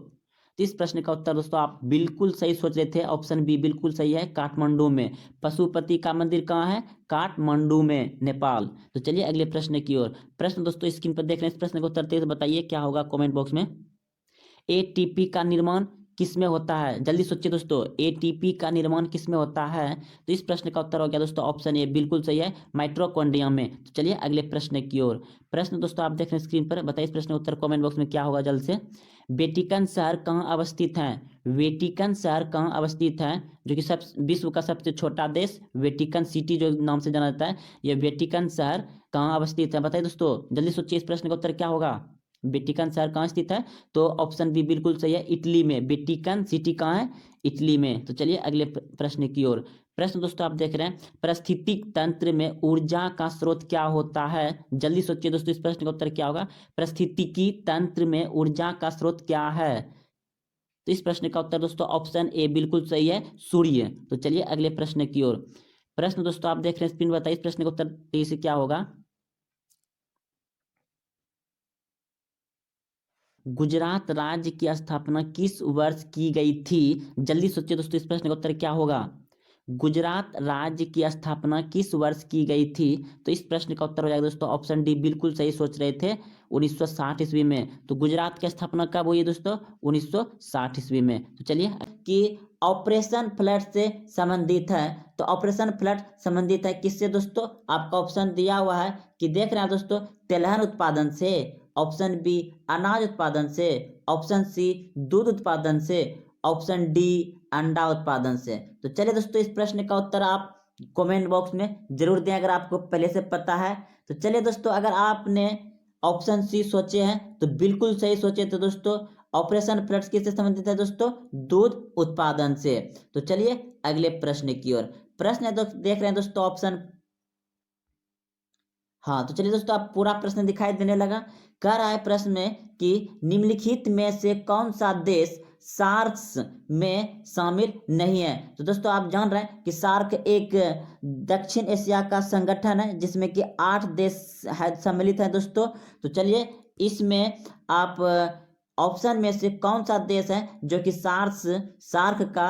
तो इस प्रश्न का उत्तर दोस्तों आप बिल्कुल सही सोच रहे थे, ऑप्शन बी बिल्कुल सही है, काठमांडू में। पशुपति का मंदिर कहाँ है? काठमांडू में, नेपाल। तो चलिए अगले प्रश्न की ओर। प्रश्न दोस्तों स्क्रीन पर देख रहे हैं, इस प्रश्न का उत्तर तेज बताइए क्या होगा कमेंट बॉक्स में। एटीपी का निर्माण किस में होता है? जल्दी सोचिए दोस्तों, एटीपी का निर्माण किस में होता है? तो इस प्रश्न का उत्तर हो गया दोस्तों ऑप्शन ए बिल्कुल सही है, माइटोकॉन्ड्रिया में। तो चलिए अगले प्रश्न की ओर। प्रश्न दोस्तों आप देख रहे हैं स्क्रीन पर, बताइए इस प्रश्न का उत्तर कमेंट बॉक्स में क्या होगा जल्द से। वेटिकन शहर कहाँ अवस्थित है? वेटिकन शहर कहाँ अवस्थित है? जो कि सब विश्व का सबसे छोटा देश, वेटिकन सिटी जो नाम से जाना जाता है, यह वेटिकन शहर कहाँ अवस्थित है? बताइए दोस्तों, जल्दी सोचिए, इस प्रश्न का उत्तर क्या होगा? वेटिकन शहर कहाँ स्थित है? तो ऑप्शन बी बिल्कुल सही है, इटली में। वेटिकन सिटी कहाँ है? इटली में। तो चलिए अगले प्रश्न की ओर। प्रश्न दोस्तों आप देख रहे हैं, पारिस्थितिक तंत्र में ऊर्जा का स्रोत क्या होता है? जल्दी सोचिए दोस्तों, इस प्रश्न का उत्तर क्या होगा? पारिस्थितिकी तंत्र में ऊर्जा का स्रोत क्या है? तो इस प्रश्न का उत्तर दोस्तों ऑप्शन ए बिल्कुल सही है, सूर्य। तो चलिए अगले प्रश्न की ओर। प्रश्न दोस्तों आप देख रहे हैं स्क्रीन, बताइए इस प्रश्न का उत्तर टी से क्या होगा? गुजरात राज्य की स्थापना किस वर्ष की गई थी? जल्दी सोचिए दोस्तों, इस प्रश्न का उत्तर क्या होगा? गुजरात राज्य की स्थापना किस वर्ष की गई थी? तो इस प्रश्न का उत्तर हो जाएगा दोस्तों ऑप्शन डी, बिल्कुल सही सोच रहे थे, 1960 ईस्वी में। तो गुजरात की स्थापना कब हुई है दोस्तों? 1960 ईस्वी में। तो चलिए कि ऑपरेशन फ्लड से संबंधित है, तो ऑपरेशन फ्लड संबंधित है किससे दोस्तों? आपका ऑप्शन दिया हुआ है कि देख रहे हैं दोस्तों, तिलहन उत्पादन से, ऑप्शन बी अनाज उत्पादन से, ऑप्शन सी दूध उत्पादन से, ऑप्शन डी अंडा उत्पादन से। तो चलिए दोस्तों इस प्रश्न का उत्तर आप कमेंट बॉक्स में जरूर दें अगर आपको पहले से पता है। तो चलिए दोस्तों अगर आपने ऑप्शन सी सोचे हैं तो बिल्कुल सही सोचे। तो दोस्तों ऑपरेशन फ्लड किससे संबंधित है दोस्तों? दूध उत्पादन से। तो चलिए अगले प्रश्न की ओर। प्रश्न है देख रहे हैं दोस्तों ऑप्शन, हाँ तो चलिए दोस्तों आप पूरा प्रश्न दिखाई देने लगा। कह रहा है प्रश्न में कि निम्नलिखित में से कौन सा देश सार्क में शामिल नहीं है? तो दोस्तों आप जान रहे हैं कि सार्क एक दक्षिण एशिया का संगठन है जिसमें कि 8 देश है सम्मिलित है दोस्तों। तो चलिए इसमें आप ऑप्शन में से कौन सा देश है जो कि सार्क का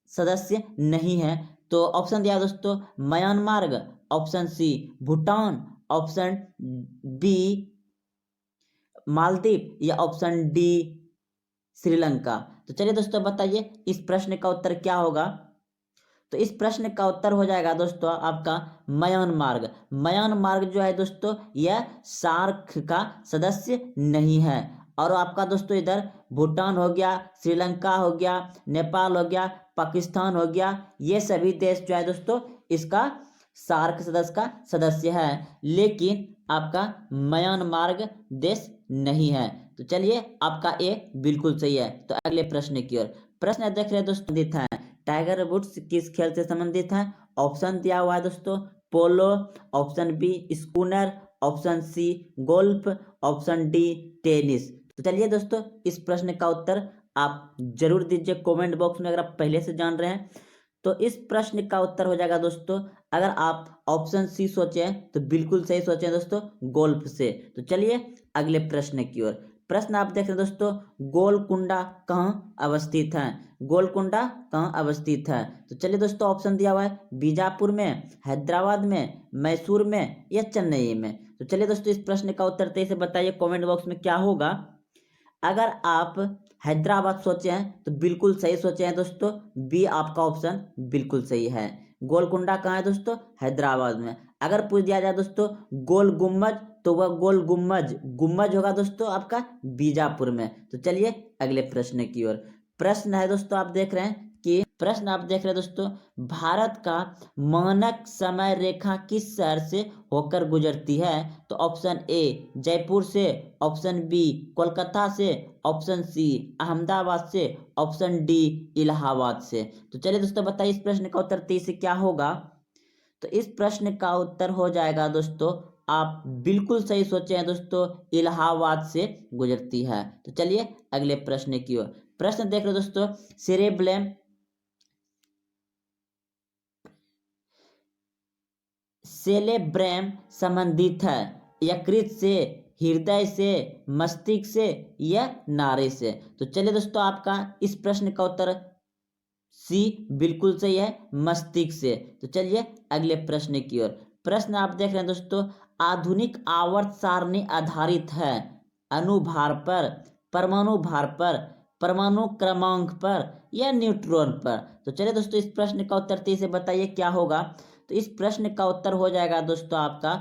सदस्य नहीं है? तो ऑप्शन दिया दोस्तों Myanmar, option C Bhutan, option B Maldives या ऑप्शन डी श्रीलंका। तो चलिए दोस्तों बताइए इस प्रश्न का उत्तर क्या होगा? तो इस प्रश्न का उत्तर हो जाएगा दोस्तों आपका म्यांमार। म्यांमार जो है दोस्तों यह सार्क का सदस्य नहीं है। और आपका दोस्तों इधर भूटान हो गया, श्रीलंका हो गया, नेपाल हो गया, पाकिस्तान हो गया, ये सभी देश जो है दोस्तों इसका सार्क सदस्य का सदस्य है, लेकिन आपका म्यांमार देश नहीं है। तो चलिए आपका ए बिल्कुल सही है। तो अगले प्रश्न की ओर। प्रश्न देख रहे हैं दोस्तों, संबंधित है टाइगर वुड्स किस खेल से संबंधित है? ऑप्शन दिया हुआ है दोस्तों polo, option B schooner, option C golf, option D tennis. तो चलिए दोस्तों इस प्रश्न का उत्तर आप जरूर दीजिए कमेंट बॉक्स में अगर आप पहले से जान रहे हैं। तो इस प्रश्न का उत्तर हो जाएगा दोस्तों, अगर आप ऑप्शन सी सोचे हैं तो बिल्कुल सही सोचे हैं दोस्तों, गोल्फ से। तो चलिए अगले प्रश्न की ओर। प्रश्न आप देख रहे हैं दोस्तों, गोलकुंडा कहाँ अवस्थित है? गोलकुंडा कहाँ अवस्थित है? तो चलिए दोस्तों ऑप्शन दिया हुआ है बीजापुर में, हैदराबाद में, मैसूर में या चेन्नई में। तो चलिए दोस्तों इस प्रश्न का उत्तर तेजी से बताइए कमेंट बॉक्स में क्या होगा। अगर आप हैदराबाद सोचे हैं तो बिल्कुल सही सोचे हैं दोस्तों, बी आपका ऑप्शन बिल्कुल सही है। गोलकुंडा कहाँ है दोस्तों? हैदराबाद में। अगर पूछ दिया जाए दोस्तों गोल गुम्बज, तो वह गोल गुम्बज गुम्बज होगा दोस्तों आपका बीजापुर में। तो चलिए अगले प्रश्न की ओर। प्रश्न है दोस्तों आप देख रहे हैं कि प्रश्न आप देख रहे हैं दोस्तों, भारत का मानक समय रेखा किस शहर से होकर गुजरती है? तो ऑप्शन ए जयपुर से, ऑप्शन बी कोलकाता से, ऑप्शन सी अहमदाबाद से, ऑप्शन डी इलाहाबाद से। तो चलिए दोस्तों बताइए इस प्रश्न का उत्तर तेईस से क्या होगा? तो इस प्रश्न का उत्तर हो जाएगा दोस्तों, आप बिल्कुल सही सोचे हैं दोस्तों, इलाहाबाद से गुजरती है। तो चलिए अगले प्रश्न की ओर। प्रश्न देख रहे हो दोस्तों, सेरेब्रम सेलेब्रम संबंधित है यकृत से, हृदय से, मस्तिष्क से या नाड़ी से? तो चलिए दोस्तों आपका इस प्रश्न का उत्तर सी बिल्कुल सही है, मस्तिष्क से। तो चलिए अगले प्रश्न की ओर। प्रश्न आप देख रहे हैं दोस्तों, आधुनिक आवर्त सारणी आधारित है अनुभार पर, परमाणु भार पर, परमाणु क्रमांक पर या न्यूट्रॉन पर? तो चलिए दोस्तों इस प्रश्न का उत्तर तेजी से बताइए क्या होगा? तो इस प्रश्न का उत्तर हो जाएगा दोस्तों आपका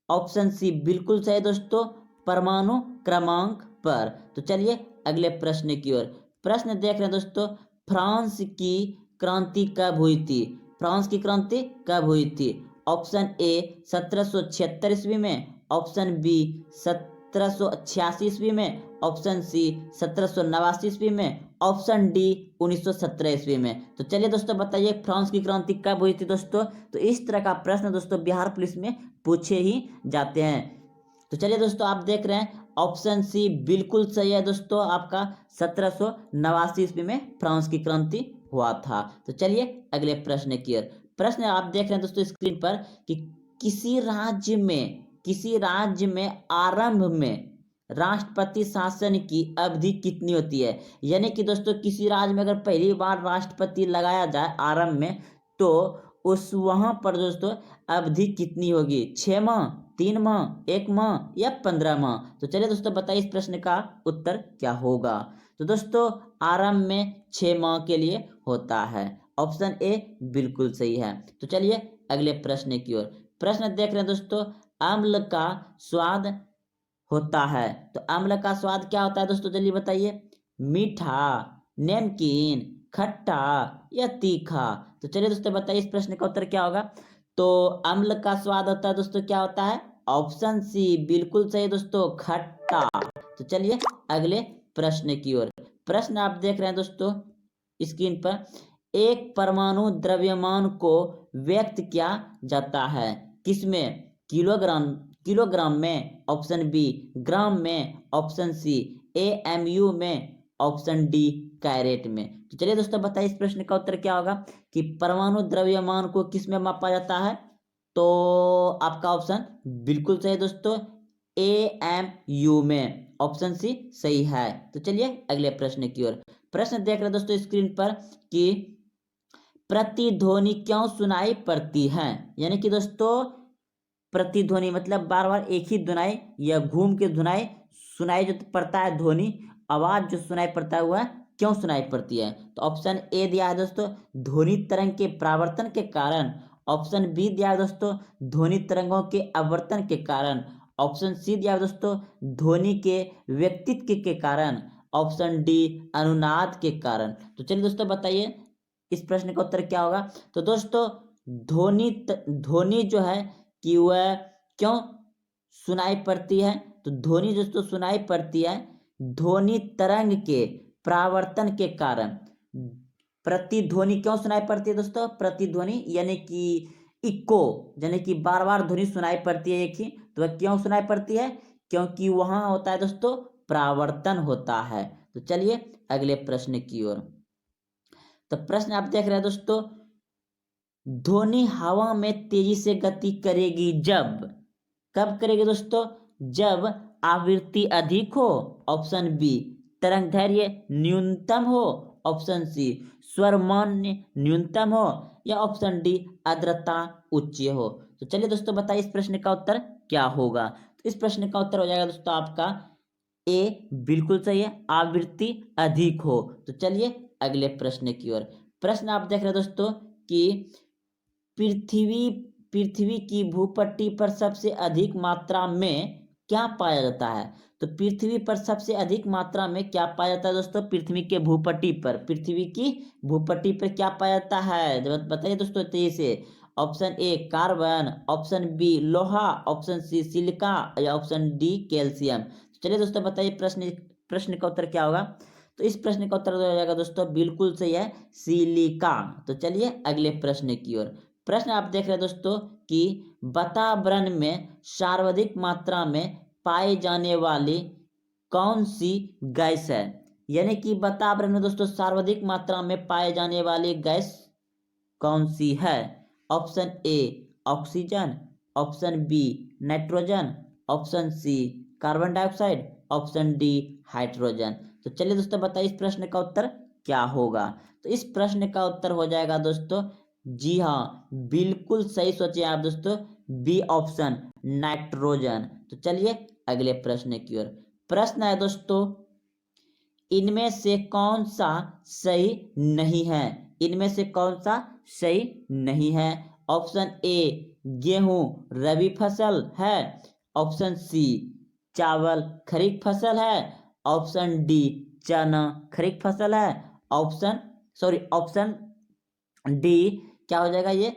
ऑप्शन सी बिल्कुल सही दोस्तों, परमाणु क्रमांक पर। तो चलिए अगले प्रश्न की ओर। प्रश्न देख रहे हैं दोस्तों, फ्रांस की क्रांति कब हुई थी? फ्रांस की क्रांति कब हुई थी? ऑप्शन ए 1776 ईस्वी में, ऑप्शन बी 1786 ईस्वी में, ऑप्शन सी 1789 ईस्वी में, ऑप्शन डी 1917 ईस्वी में। तो चलिए दोस्तों बताइए फ्रांस की क्रांति कब हुई थी दोस्तों? तो इस तरह का प्रश्न दोस्तों बिहार पुलिस में पूछे ही जाते हैं। तो चलिए दोस्तों आप देख रहे हैं ऑप्शन सी बिल्कुल सही है दोस्तों, आपका 1789 ईस्वी में फ्रांस की क्रांति हुआ था। तो चलिए अगले प्रश्न की ओर। प्रश्न आप देख रहे हैं दोस्तों स्क्रीन पर कि किसी राज्य में आरंभ में राष्ट्रपति शासन की अवधि कितनी होती है। यानी कि दोस्तों किसी राज्य में अगर पहली बार राष्ट्रपति लगाया जाए आरंभ में, तो उस वहां पर दोस्तों अवधि कितनी होगी, 6 माह, 3 माह, 1 माह या 15 माह। तो चलिए दोस्तों बताइए इस प्रश्न का उत्तर क्या होगा। तो दोस्तों आरंभ में 6 माह के लिए होता है। ऑप्शन ए बिल्कुल सही है। तो चलिए अगले प्रश्न की ओर। प्रश्न देख रहे हैं दोस्तों, अम्ल का स्वाद होता है। तो अम्ल का स्वाद क्या होता है दोस्तों, जल्दी बताइए। मीठा, नमकीन, खट्टा या तीखा। तो चलिए दोस्तों बताइए इस प्रश्न का उत्तर क्या होगा। तो अम्ल का स्वाद होता है दोस्तों, क्या होता है, ऑप्शन सी बिल्कुल सही दोस्तों, खट्टा। तो चलिए अगले प्रश्न की ओर। प्रश्न आप देख रहे हैं दोस्तों स्क्रीन पर, एक परमाणु द्रव्यमान को व्यक्त किया जाता है किसमें, किलोग्राम, किलोग्राम में, ऑप्शन बी ग्राम में, ऑप्शन सी एएमयू में, ऑप्शन डी कैरेट में। तो चलिए दोस्तों बताइए इस प्रश्न का उत्तर क्या होगा कि परमाणु द्रव्यमान को किस में मापा जाता है। तो आपका ऑप्शन बिल्कुल सही है दोस्तों, एएमयू में, ऑप्शन सी सही है। तो चलिए अगले प्रश्न की ओर। प्रश्न देख रहे हैं दोस्तों स्क्रीन पर कि प्रतिध्वनि क्यों सुनाई पड़ती है। यानी कि दोस्तों प्रतिध्वनि मतलब बार बार एक ही धुनाई या घूम के धुनाई सुनाई जो पड़ता है, ध्वनि आवाज जो सुनाई पड़ता है वह क्यों सुनाई पड़ती है। तो ऑप्शन ए दिया है दोस्तों, ध्वनि तरंग के परावर्तन के कारण। ऑप्शन बी दिया है दोस्तों, ध्वनि तरंगों के आवर्तन के कारण। ऑप्शन सी दिया है दोस्तों, ध्वनि के व्यक्तित्व के कारण। ऑप्शन डी अनुनाद के कारण। तो चलिए दोस्तों बताइए इस प्रश्न का उत्तर क्या होगा। तो दोस्तों ध्वनि जो है कि वह क्यों सुनाई पड़ती है। तो ध्वनि दोस्तों सुनाई पड़ती है ध्वनि तरंग के परावर्तन के कारण। प्रतिध्वनि क्यों सुनाई पड़ती है दोस्तों, प्रतिध्वनि यानी कि इको, यानी कि बार बार ध्वनि सुनाई पड़ती है एक ही, तो वह क्यों सुनाई पड़ती है, क्योंकि वहां होता है दोस्तों परावर्तन होता है। तो चलिए अगले प्रश्न की ओर। तो प्रश्न आप देख रहे हैं दोस्तों, ध्वनि हवा में तेजी से गति करेगी जब, कब करेगी दोस्तों, जब आवृत्ति अधिक हो, ऑप्शन बी तरंग दैर्घ्य न्यूनतम हो, ऑप्शन सी स्वर मान न्यूनतम हो, या ऑप्शन डी आर्द्रता उच्च हो। तो चलिए दोस्तों बताइए इस प्रश्न का उत्तर क्या होगा। तो इस प्रश्न का उत्तर हो जाएगा दोस्तों आपका ए बिल्कुल सही है, आवृत्ति अधिक हो। तो चलिए अगले प्रश्न की ओर। प्रश्न आप देख रहे हैं दोस्तों कि पृथ्वी पृथ्वी की भूपट्टी पर सबसे अधिक मात्रा में क्या पाया जाता है। तो पृथ्वी पर सबसे अधिक मात्रा में क्या पाया जाता है दोस्तों, पृथ्वी के भूपट्टी पर, पृथ्वी की भूपट्टी पर क्या पाया जाता है, जब बताइए दोस्तों तेजी से। Option A carbon, option B लोहा, ऑप्शन सी सिलिका, या ऑप्शन डी कैल्शियम। चलिए दोस्तों बताइए प्रश्न का उत्तर क्या होगा। तो इस प्रश्न का उत्तर हो जाएगा दोस्तों बिल्कुल सही है, सिलिका। तो चलिए अगले प्रश्न की ओर। प्रश्न आप देख रहे हैं दोस्तों कि वातावरण में सर्वाधिक मात्रा में पाई जाने वाली कौन सी गैस है। यानी कि वातावरण में दोस्तों सर्वाधिक मात्रा में पाए जाने वाली गैस कौन सी है। Option A oxygen, option B nitrogen, option C carbon dioxide, option D hydrogen. तो चलिए दोस्तों बताइए इस प्रश्न का उत्तर क्या होगा। तो इस प्रश्न का उत्तर हो जाएगा दोस्तों, जी हाँ बिल्कुल सही सोचे आप दोस्तों, बी ऑप्शन नाइट्रोजन। तो चलिए अगले प्रश्न की ओर। प्रश्न है दोस्तों, इनमें से कौन सा सही नहीं है, इनमें से कौन सा सही नहीं है। ऑप्शन ए गेहूं रबी फसल है, ऑप्शन सी चावल खरीफ फसल है, ऑप्शन डी चना खरीफ फसल है, ऑप्शन डी क्या हो जाएगा ये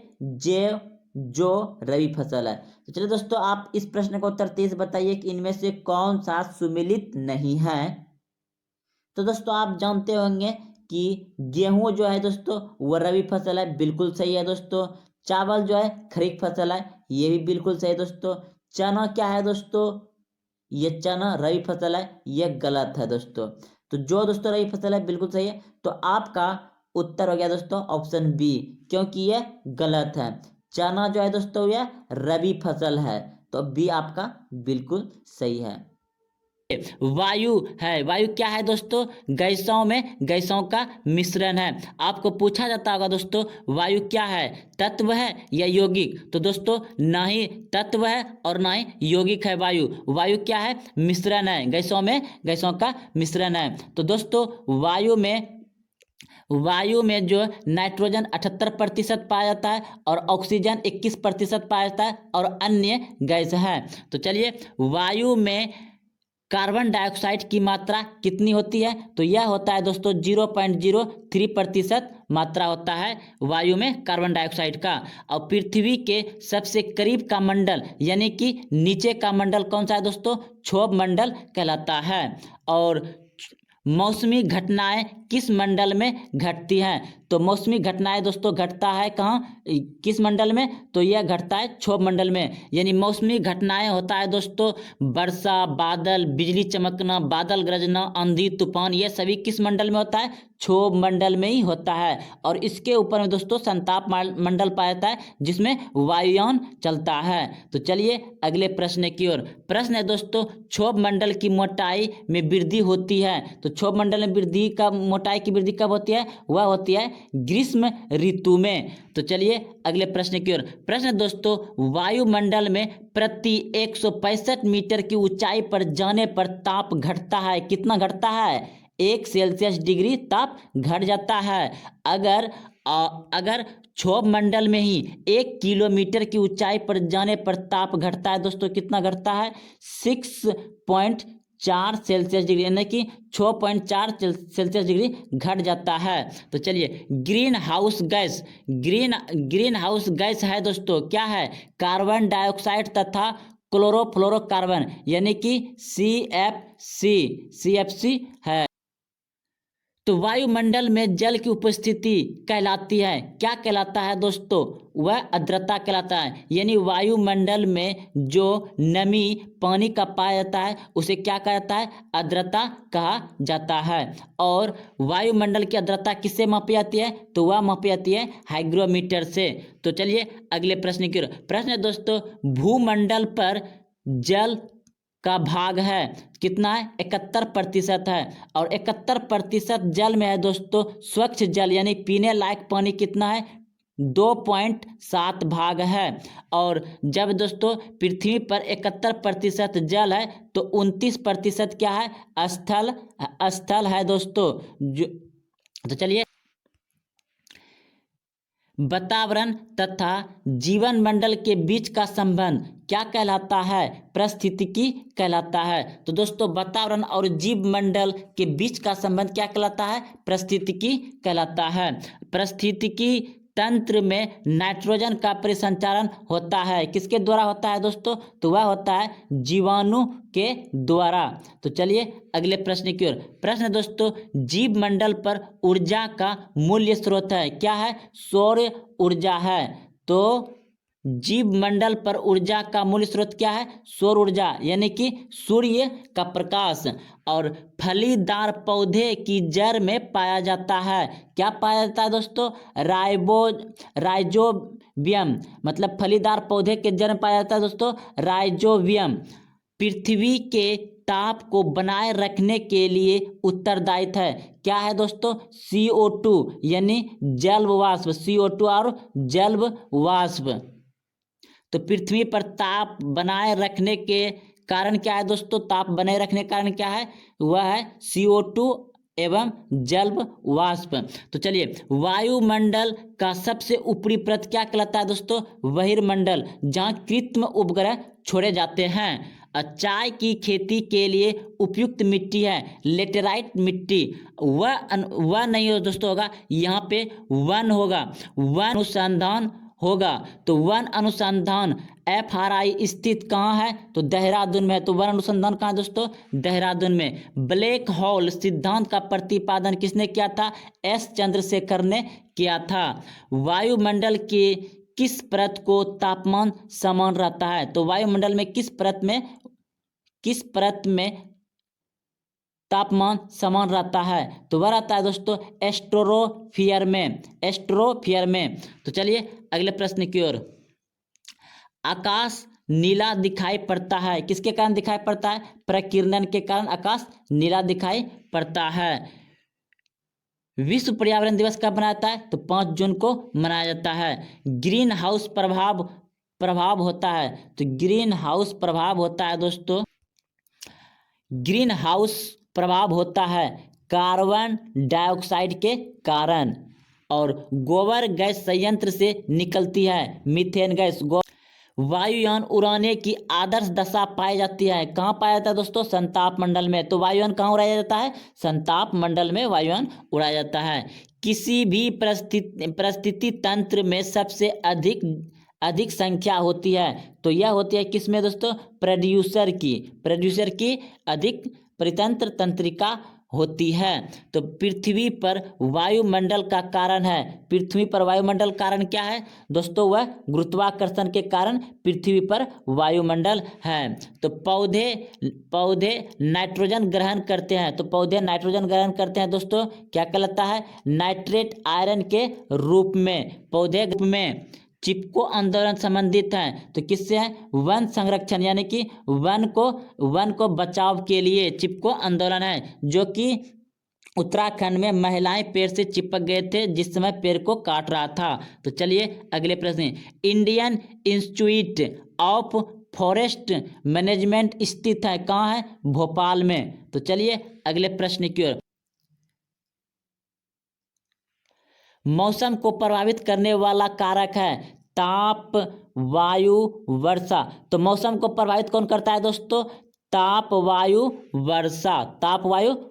जो रबी फसल है। तो चलिए दोस्तों आप इस प्रश्न का उत्तर तेज बताइए कि इनमें से कौन सा सुमिलित नहीं है। तो दोस्तों आप जानते होंगे कि गेहूं जो है दोस्तों वह रबी फसल है, बिल्कुल सही है दोस्तों। चावल जो है खरीफ फसल है, ये भी बिल्कुल सही है दोस्तों। चना क्या है दोस्तों, ये चना रबी फसल है, ये गलत है दोस्तों। तो जो दोस्तों रबी फसल है बिल्कुल सही है। तो आपका उत्तर हो गया दोस्तों ऑप्शन बी, क्योंकि ये गलत है। चना जो है दोस्तों यह रबी फसल है, तो बी आपका बिल्कुल सही है। वायु है, वायु क्या है दोस्तों? गैसों में गैसों का मिश्रण है। आपको पूछा जाता होगा दोस्तों वायु क्या है, तत्व है या यौगिक? तो दोस्तों ना ही तत्व है और ना ही यौगिक है वायु। वायु क्या है? मिश्रण है, गैसों में गैसों का मिश्रण है। तो दोस्तों वायु में जो नाइट्रोजन 78% पाया जाता है और ऑक्सीजन 21% पाया जाता है और अन्य गैस है। तो चलिए, वायु में कार्बन डाइऑक्साइड की मात्रा कितनी होती है? तो यह होता है दोस्तों 0.03% मात्रा होता है वायु में कार्बन डाइऑक्साइड का। और पृथ्वी के सबसे करीब का मंडल यानी कि नीचे का मंडल कौन सा है दोस्तों? क्षोभ मंडल कहलाता है। और मौसमी घटनाएं किस मंडल में घटती हैं? तो मौसमी घटनाएं दोस्तों घटता है कहाँ, किस मंडल में? तो यह घटता है क्षोभ मंडल में। यानी मौसमी घटनाएं होता है दोस्तों वर्षा, बादल, बिजली चमकना, बादल गरजना, आंधी तूफान, ये सभी किस मंडल में होता है? क्षोभ मंडल में ही होता है। और इसके ऊपर में दोस्तों संताप मंडल पाया जाता है जिसमें वायुयान चलता है। तो चलिए अगले प्रश्न की ओर। प्रश्न है दोस्तों, क्षोभ मंडल की मोटाई में वृद्धि होती है। तो क्षोभ मंडल में वृद्धि का मोटाई की वृद्धि कब होती है? वह होती है ग्रीष्म ऋतु में। तो चलिए अगले प्रश्न की ओर। प्रश्न दोस्तों, वायुमंडल में प्रति 165 मीटर की ऊंचाई पर जाने पर ताप घटता है। कितना घटता है? 1 सेल्सियस डिग्री ताप घट जाता है। अगर क्षोभ मंडल में ही 1 किलोमीटर की ऊंचाई पर जाने पर ताप घटता है दोस्तों, कितना घटता है? 6.4 सेल्सियस डिग्री, यानी कि 6.4 सेल्सियस डिग्री घट जाता है। तो चलिए, ग्रीन हाउस गैस है दोस्तों, क्या है? कार्बन डाइऑक्साइड तथा क्लोरोफ्लोरोकार्बन, यानी कि CFC है। तो वायुमंडल में जल की उपस्थिति कहलाती है, क्या कहलाता है दोस्तों? वह आर्द्रता कहलाता है। यानी वायुमंडल में जो नमी पानी का पाया जाता है उसे क्या कहा जाता है? आर्द्रता कहा जाता है। और वायुमंडल की आर्द्रता किससे मापी जाती है? तो वह मापी जाती है हाइग्रोमीटर से। तो चलिए अगले प्रश्न की ओर। प्रश्न है दोस्तों, भूमंडल पर जल का भाग है, कितना है? 71% है। और 71% जल में है दोस्तों स्वच्छ जल, यानी पीने लायक पानी कितना है? 2.7 भाग है। और जब दोस्तों पृथ्वी पर 71% जल है तो 29% क्या है? स्थल है दोस्तों। तो चलिए, वातावरण तथा जीवन मंडल के बीच का संबंध क्या कहलाता है? पारिस्थितिकी कहलाता है। तो दोस्तों वातावरण और जीव मंडल के बीच का संबंध क्या कहलाता है? पारिस्थितिकी कहलाता है। पारिस्थितिकी तंत्र में नाइट्रोजन का परिसंचारण होता है, किसके द्वारा होता है दोस्तों? तो वह होता है जीवाणु के द्वारा। तो चलिए अगले प्रश्न की ओर। प्रश्न दोस्तों, जीव मंडल पर ऊर्जा का मूल्य स्रोत है, क्या है? सौर ऊर्जा है। तो जीव मंडल पर ऊर्जा का मूल स्रोत क्या है? सौर ऊर्जा, यानी कि सूर्य का प्रकाश। और फलीदार पौधे की जड़ में पाया जाता है, क्या पाया जाता है दोस्तों? राइजोबियम, मतलब फलीदार पौधे के जड़ में पाया जाता है दोस्तों राइजोबियम। पृथ्वी के ताप को बनाए रखने के लिए उत्तरदायित्व है, क्या है दोस्तों? CO2, यानी जल वाष्प, CO2 और जल वाष्प। तो पृथ्वी पर ताप बनाए रखने के कारण क्या है दोस्तों? ताप बनाए रखने के कारण क्या है? वह है CO2 एवं जल वाष्प। तो चलिए, वायुमंडल का सबसे ऊपरी परत क्या कहलाता है दोस्तों? बहिर्मंडल, जहाँ कृत्रिम उपग्रह छोड़े जाते हैं। चाय की खेती के लिए उपयुक्त मिट्टी है लेटेराइट मिट्टी। वह नहीं हो दोस्तों होगा, यहाँ पे वन होगा, वन अनुसंधान होगा। तो वन अनुसंधान FRI स्थित कहाँ है? तो देहरादून में है। तो वन अनुसंधान कहाँ है दोस्तों? देहरादून में। ब्लैक होल सिद्धांत का प्रतिपादन किसने किया था? S चंद्रशेखर ने किया था। वायुमंडल के किस परत को तापमान समान रहता है? तो वायुमंडल में किस परत में तापमान समान रहता है? तो वह रहता है दोस्तों एस्ट्रोफियर में। तो चलिए अगले प्रश्न की ओर। आकाश नीला दिखाई पड़ता है? किसके कारण दिखाई पड़ता है? प्रकीर्णन के कारण आकाश नीला दिखाई पड़ता है। विश्व पर्यावरण दिवस कब मनाया जाता है? तो 5 जून को मनाया जाता है। ग्रीन हाउस प्रभाव होता है, तो ग्रीन हाउस प्रभाव होता है दोस्तों, ग्रीन हाउस प्रभाव होता है कार्बन डाइऑक्साइड के कारण, और गोबर गैस संयंत्र से निकलती है मीथेन गैस। वायुयान उड़ाने की आदर्श दशा पाई जाती है, कहाँ पाया जाता है दोस्तों? संताप मंडल में। तो वायुयान कहाँ उड़ाया जाता है? संताप मंडल में वायुयान उड़ाया जाता है। किसी भी परिस्थिति तंत्र में सबसे अधिक संख्या होती है, तो यह होती है किसमें दोस्तों? प्रोड्यूसर की अधिक परितंत्र तंत्रिका होती है। तो पृथ्वी पर वायुमंडल का कारण है, पृथ्वी पर वायुमंडल कारण क्या है दोस्तों? वह गुरुत्वाकर्षण के कारण पृथ्वी पर वायुमंडल है। तो पौधे नाइट्रोजन ग्रहण करते हैं, तो पौधे नाइट्रोजन ग्रहण करते हैं दोस्तों, क्या कहलाता है? नाइट्रेट आयरन के रूप में। पौधे में चिपको आंदोलन संबंधित है, तो किससे है? वन संरक्षण, यानी कि वन को बचाव के लिए चिपको आंदोलन है, जो कि उत्तराखंड में महिलाएं पेड़ से चिपक गए थे जिस समय पेड़ को काट रहा था। तो चलिए अगले प्रश्न। Indian institute of forest management स्थित है, कहाँ है? भोपाल में। तो चलिए अगले प्रश्न की ओर। मौसम को प्रभावित करने वाला कारक है ताप, वायु, वर्षा। तो मौसम को प्रभावित कौन करता है दोस्तों? ताप, वायु,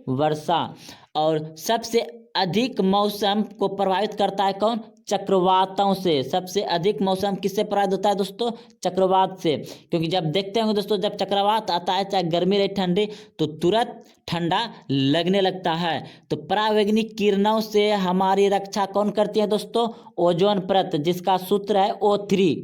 वर्षा। और सबसे अधिक मौसम को प्रभावित करता है कौन? चक्रवातों से। सबसे अधिक मौसम किससे प्रभावित होता है दोस्तों? चक्रवात से। क्योंकि जब देखते होंगे दोस्तों, जब चक्रवात आता है, चाहे गर्मी रहे ठंडी, तो तुरंत ठंडा लगने लगता है। तो परावैंगनिक किरणों से हमारी रक्षा कौन करती है दोस्तों? ओजोन परत, जिसका सूत्र है O3।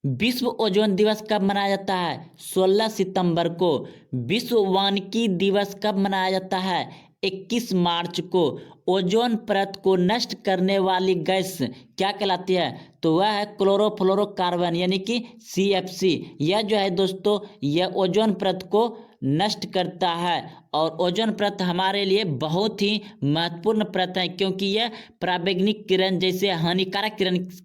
विश्व ओजोन दिवस कब मनाया जाता है? 16 सितंबर को। विश्व वानिकी दिवस कब मनाया जाता है? 21 मार्च को। ओजोन परत को नष्ट करने वाली गैस क्या कहलाती है? तो वह है क्लोरोफ्लोरोकार्बन, यानी कि CFC। यह जो है दोस्तों, यह ओजोन परत को नष्ट करता है, और ओजोन परत हमारे लिए बहुत ही महत्वपूर्ण परत है, क्योंकि यह परावैंगनिक किरण जैसे हानिकारक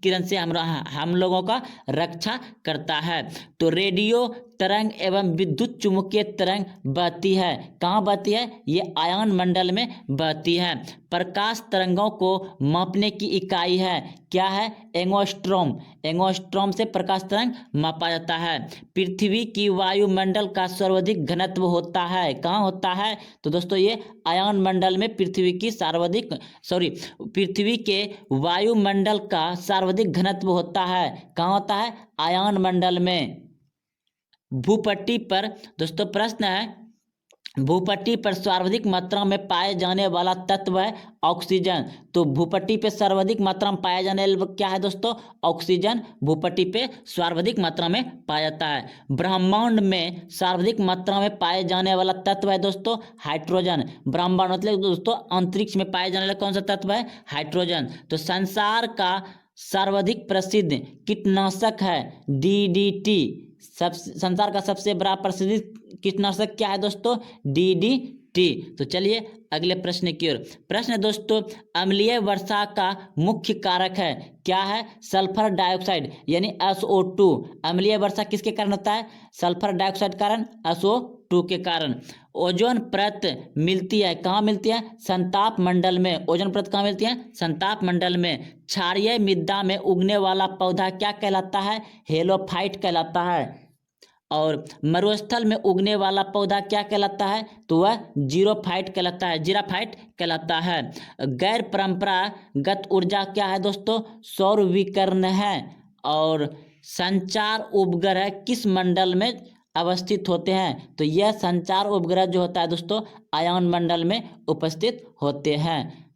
किरण से हम लोगों का रक्षा करता है। तो रेडियो तरंग एवं विद्युत चुम्बकीय तरंग बहती है, कहाँ बहती है? ये आयन मंडल में बहती है। प्रकाश तरंगों को मापने की इकाई है, क्या है? एंगस्ट्रॉम से प्रकाश तरंग मापा जाता है। पृथ्वी की वायुमंडल का सर्वाधिक घनत्व होता है, कहाँ होता है? तो दोस्तों ये आयन मंडल में पृथ्वी के वायुमंडल का सर्वाधिक घनत्व होता है, कहाँ होता है? आयन मंडल में। भूपट्टी पर दोस्तों प्रश्न है, भूपट्टी पर सर्वाधिक मात्रा में पाए जाने वाला तत्व है ऑक्सीजन। तो भूपट्टी पे सर्वाधिक मात्रा में पाया जाने वाला क्या है दोस्तों? ऑक्सीजन भूपट्टी पे सर्वाधिक मात्रा में पाया जाता है। ब्रह्मांड में सर्वाधिक मात्रा में पाए जाने वाला तत्व है दोस्तों हाइड्रोजन। ब्रह्मांड मतलब दोस्तों अंतरिक्ष में पाए जाने वाला कौन सा तत्व है? हाइड्रोजन। तो संसार का सर्वाधिक प्रसिद्ध कीटनाशक है DDT। संसार का सबसे बड़ा प्रसिद्ध कीटनाशक क्या है दोस्तों? DDT। तो चलिए अगले प्रश्न की ओर। प्रश्न दोस्तों, अम्लीय वर्षा का मुख्य कारक है, क्या है? सल्फर डाइऑक्साइड, यानी SO2। अम्लीय वर्षा किसके कारण होता है? सल्फर डाइऑक्साइड कारण, SO2 के कारण। ओजोन परत मिलती है, कहाँ मिलती है? संताप मंडल में। ओजोन परत कहाँ मिलती है? संताप मंडल में। क्षारीय मृदा में उगने वाला पौधा क्या कहलाता है? हेलोफाइट कहलाता है। और मरुस्थल में उगने वाला पौधा क्या कहलाता है? तो वह जीराफाइट कहलाता है। गैर परंपरागत ऊर्जा क्या है दोस्तों? सौर विकिरण है। और संचार उपग्रह किस मंडल में अवस्थित होते हैं? तो यह संचार उपग्रह जो होता है दोस्तों आयन मंडल में उपस्थित होते हैं।